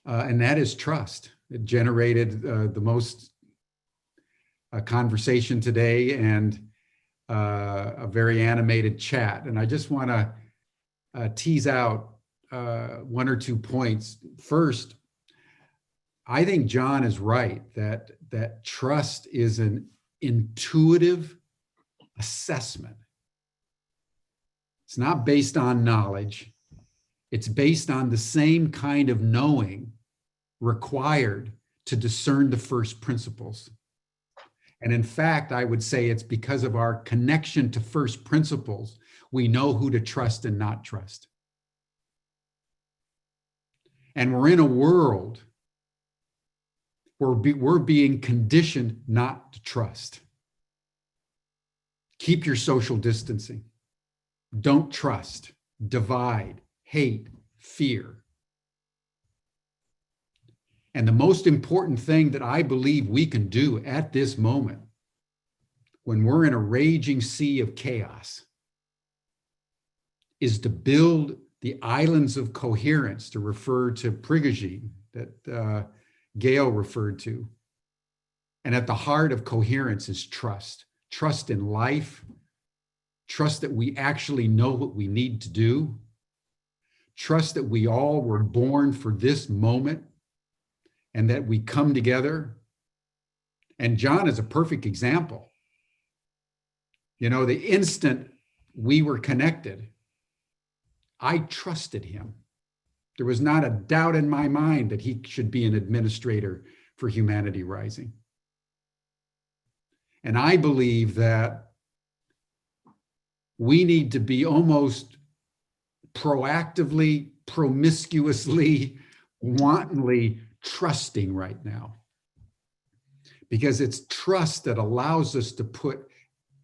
that is trust. It generated the most conversation today and a very animated chat. And I just want to tease out one or 2 points. First, I think John is right that trust is an intuitive assessment. It's not based on knowledge. It's based on the same kind of knowing required to discern the first principles. And in fact, I would say it's because of our connection to first principles, we know who to trust and not trust. And we're in a world where we're being conditioned not to trust. Keep your social distancing. Don't trust, divide, hate, fear. And the most important thing that I believe we can do at this moment, when we're in a raging sea of chaos, is to build the islands of coherence, to refer to Prigogine that Gail referred to. And at the heart of coherence is trust. Trust in life, trust that we actually know what we need to do, trust that we all were born for this moment and that we come together. And John is a perfect example. You know, the instant we were connected, I trusted him. There was not a doubt in my mind that he should be an administrator for Humanity Rising. And I believe that we need to be almost proactively, promiscuously, wantonly trusting right now. Because it's trust that allows us to put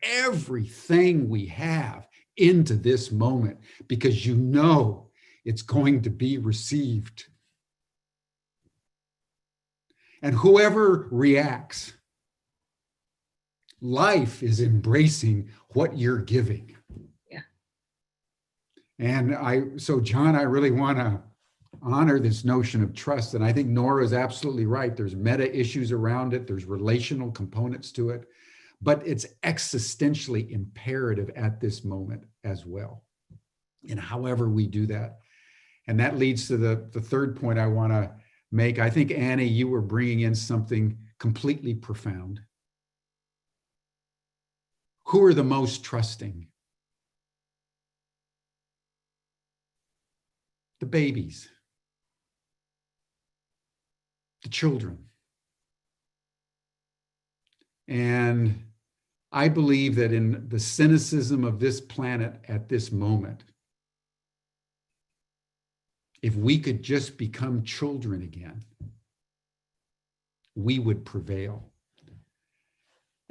everything we have into this moment, because you know it's going to be received. And whoever reacts, life is embracing what you're giving. Yeah. And so John, I really want to honor this notion of trust. And I think Nora is absolutely right. There's meta issues around it. There's relational components to it, but it's existentially imperative at this moment as well. And however we do that. And that leads to the third point I want to make. I think, Annie, you were bringing in something completely profound. Who are the most trusting? The babies, the children. And I believe that in the cynicism of this planet at this moment, if we could just become children again, we would prevail.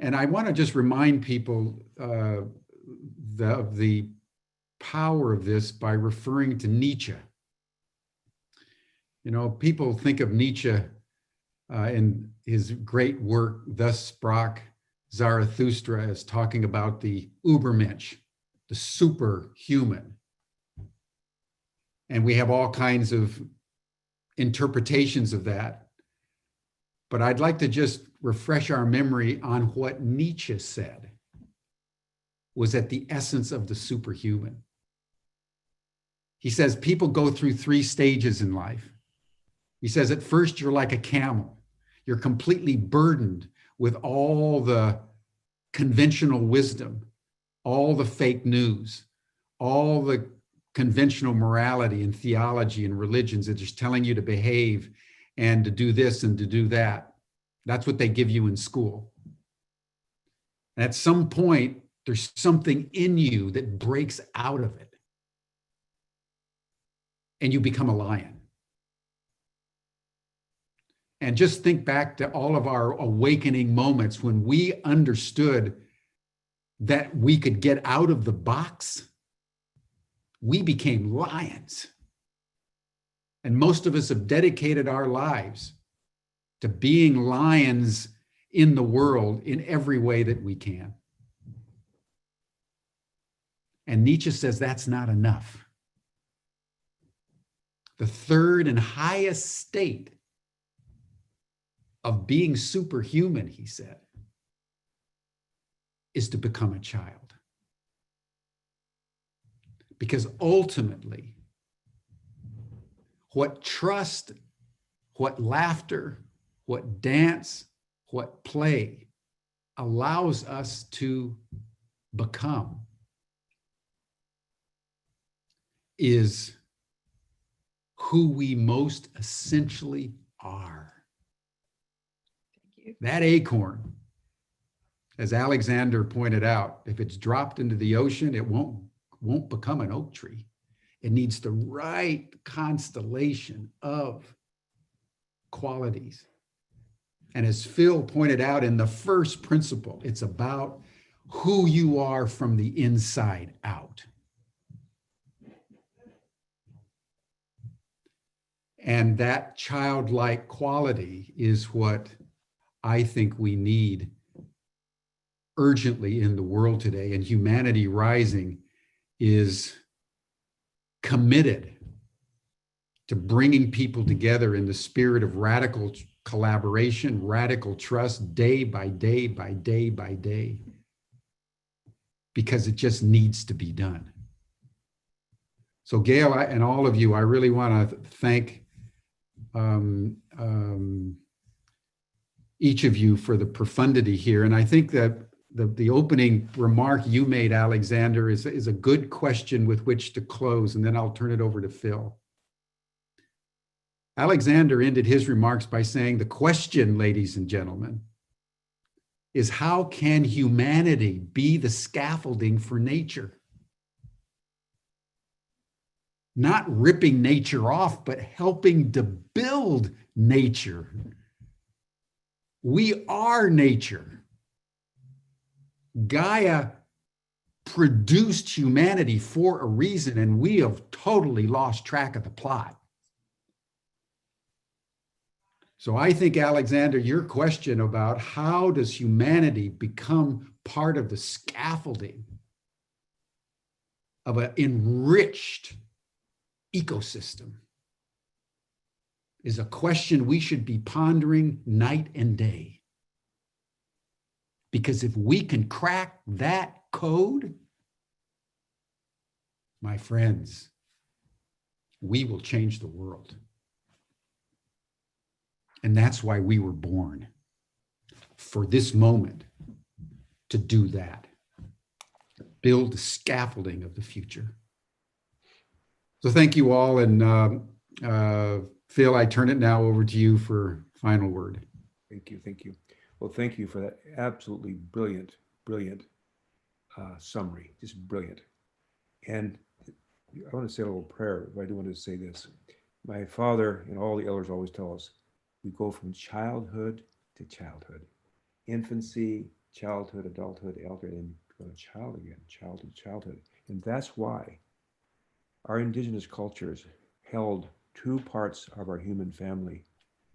And I want to just remind people of the power of this by referring to Nietzsche. You know, people think of Nietzsche in his great work, Thus Sprach Zarathustra, as talking about the Übermensch, the superhuman. And we have all kinds of interpretations of that. But I'd like to just refresh our memory on what Nietzsche said was at the essence of the superhuman. He says people go through 3 stages in life. He says at first you're like a camel. You're completely burdened with all the conventional wisdom, all the fake news, all the conventional morality and theology and religions that just telling you to behave and to do this and to do that. That's what they give you in school. And at some point, there's something in you that breaks out of it. And you become a lion. And just think back to all of our awakening moments when we understood that we could get out of the box. We became lions. And most of us have dedicated our lives to being lions in the world in every way that we can. And Nietzsche says that's not enough. The third and highest state of being superhuman, he said, is to become a child. Because ultimately, what trust, what laughter, what dance, what play allows us to become is who we most essentially are. Thank you. That acorn, as Alexander pointed out, if it's dropped into the ocean, it won't become an oak tree. It needs the right constellation of qualities. And as Phil pointed out in the first principle, it's about who you are from the inside out. And that childlike quality is what I think we need urgently in the world today. And Humanity Rising is committed to bringing people together in the spirit of radical collaboration, radical trust, day by day by day by day, because it just needs to be done. So Gail and all of you, I really want to thank each of you for the profundity here. And I think that the opening remark you made, Alexander, is a good question with which to close, and then I'll turn it over to Phil. Alexander ended his remarks by saying, the question, ladies and gentlemen, is how can humanity be the scaffolding for nature? Not ripping nature off, but helping to build nature. We are nature. Gaia produced humanity for a reason, and we have totally lost track of the plot. So I think, Alexander, your question about how does humanity become part of the scaffolding of an enriched ecosystem is a question we should be pondering night and day. Because if we can crack that code, my friends, we will change the world. And that's why we were born, for this moment, to do that. Build the scaffolding of the future. So thank you all. And Phil, I turn it now over to you for final word. Thank you. Thank you. Well, thank you for that absolutely brilliant summary. Just brilliant. And I want to say a little prayer, but I do want to say this. My father and all the elders always tell us, we go from childhood to childhood, infancy, childhood, adulthood, elderhood, and go to child again, childhood, childhood. And that's why our indigenous cultures held two parts of our human family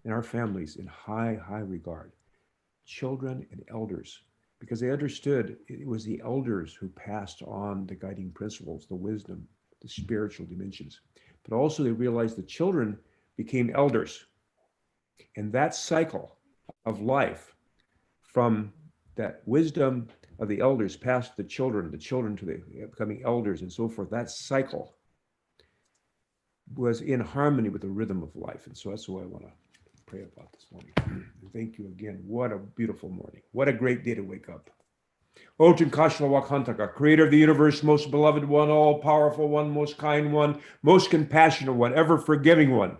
and our families in high, high regard, children and elders, because they understood it was the elders who passed on the guiding principles, the wisdom, the spiritual dimensions. But also they realized the children became elders. And that cycle of life, from that wisdom of the elders passed to the children to the becoming elders and so forth, that cycle was in harmony with the rhythm of life. And so that's what I want to pray about this morning. And thank you again. What a beautiful morning. What a great day to wake up. Otin Kashla Wakantaka, creator of the universe, most beloved one, all powerful one, most kind one, most compassionate one, ever forgiving one,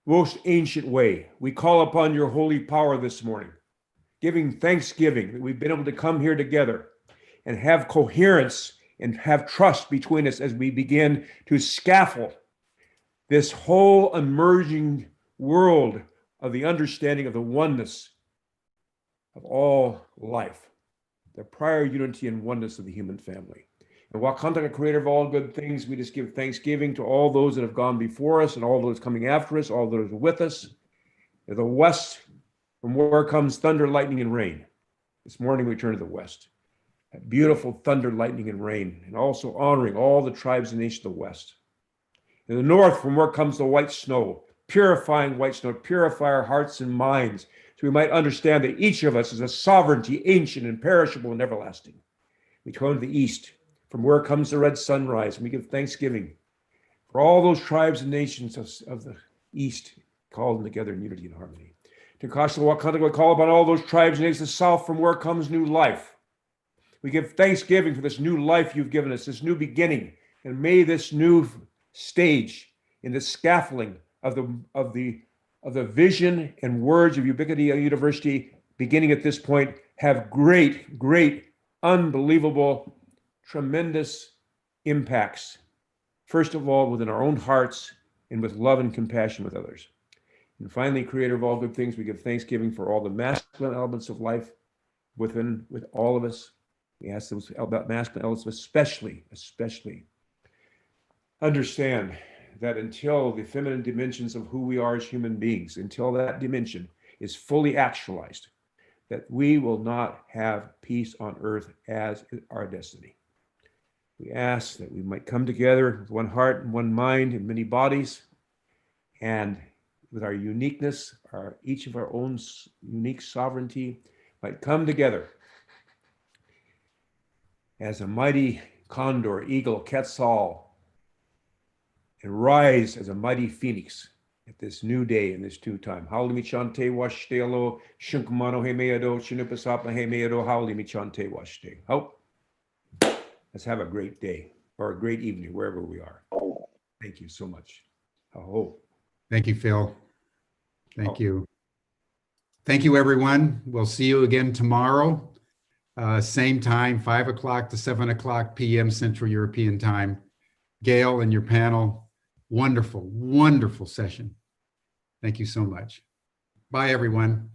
most ancient way. We call upon your holy power this morning, giving thanksgiving that we've been able to come here together and have coherence and have trust between us as we begin to scaffold this whole emerging world of the understanding of the oneness of all life, the prior unity and oneness of the human family. And Wakantaka, creator of all good things, we just give thanksgiving to all those that have gone before us and all those coming after us, all those with us. In the west, from where comes thunder, lightning, and rain. This morning we turn to the west. That beautiful thunder, lightning, and rain, and also honoring all the tribes and nations of the west. In the north, from where comes the white snow, purifying white snow, purify our hearts and minds, so we might understand that each of us is a sovereignty, ancient and perishable and everlasting. We turn to the east, from where comes the red sunrise, and we give thanksgiving for all those tribes and nations of the east, called together in unity and harmony. To Wakantaka, we call upon all those tribes and nations of the south, from where comes new life. We give thanksgiving for this new life you've given us, this new beginning, and may this new stage in the scaffolding of the vision and words of Ubiquity University, beginning at this point, have great, great, unbelievable, tremendous impacts. First of all, within our own hearts and with love and compassion with others. And finally, creator of all good things, we give thanksgiving for all the masculine elements of life with all of us. We ask those about masculine elements, especially understand that until the feminine dimensions of who we are as human beings, until that dimension is fully actualized, that we will not have peace on earth as our destiny. We ask that we might come together with one heart and one mind and many bodies, and with our uniqueness, each of our own unique sovereignty, might come together as a mighty condor, eagle, quetzal, and rise as a mighty phoenix at this new day and this new time. Hauli chante washtelo, shunkumano hemeado, shinupasapa hemeado, hauli chante washte. Hope. Let's have a great day or a great evening wherever we are. Thank you so much. Hope. Thank you, Phil. Thank you. Thank you, everyone. We'll see you again tomorrow. Same time, 5 o'clock to 7 o'clock p.m. Central European Time. Gail and your panel, wonderful, wonderful session. Thank you so much. Bye, everyone.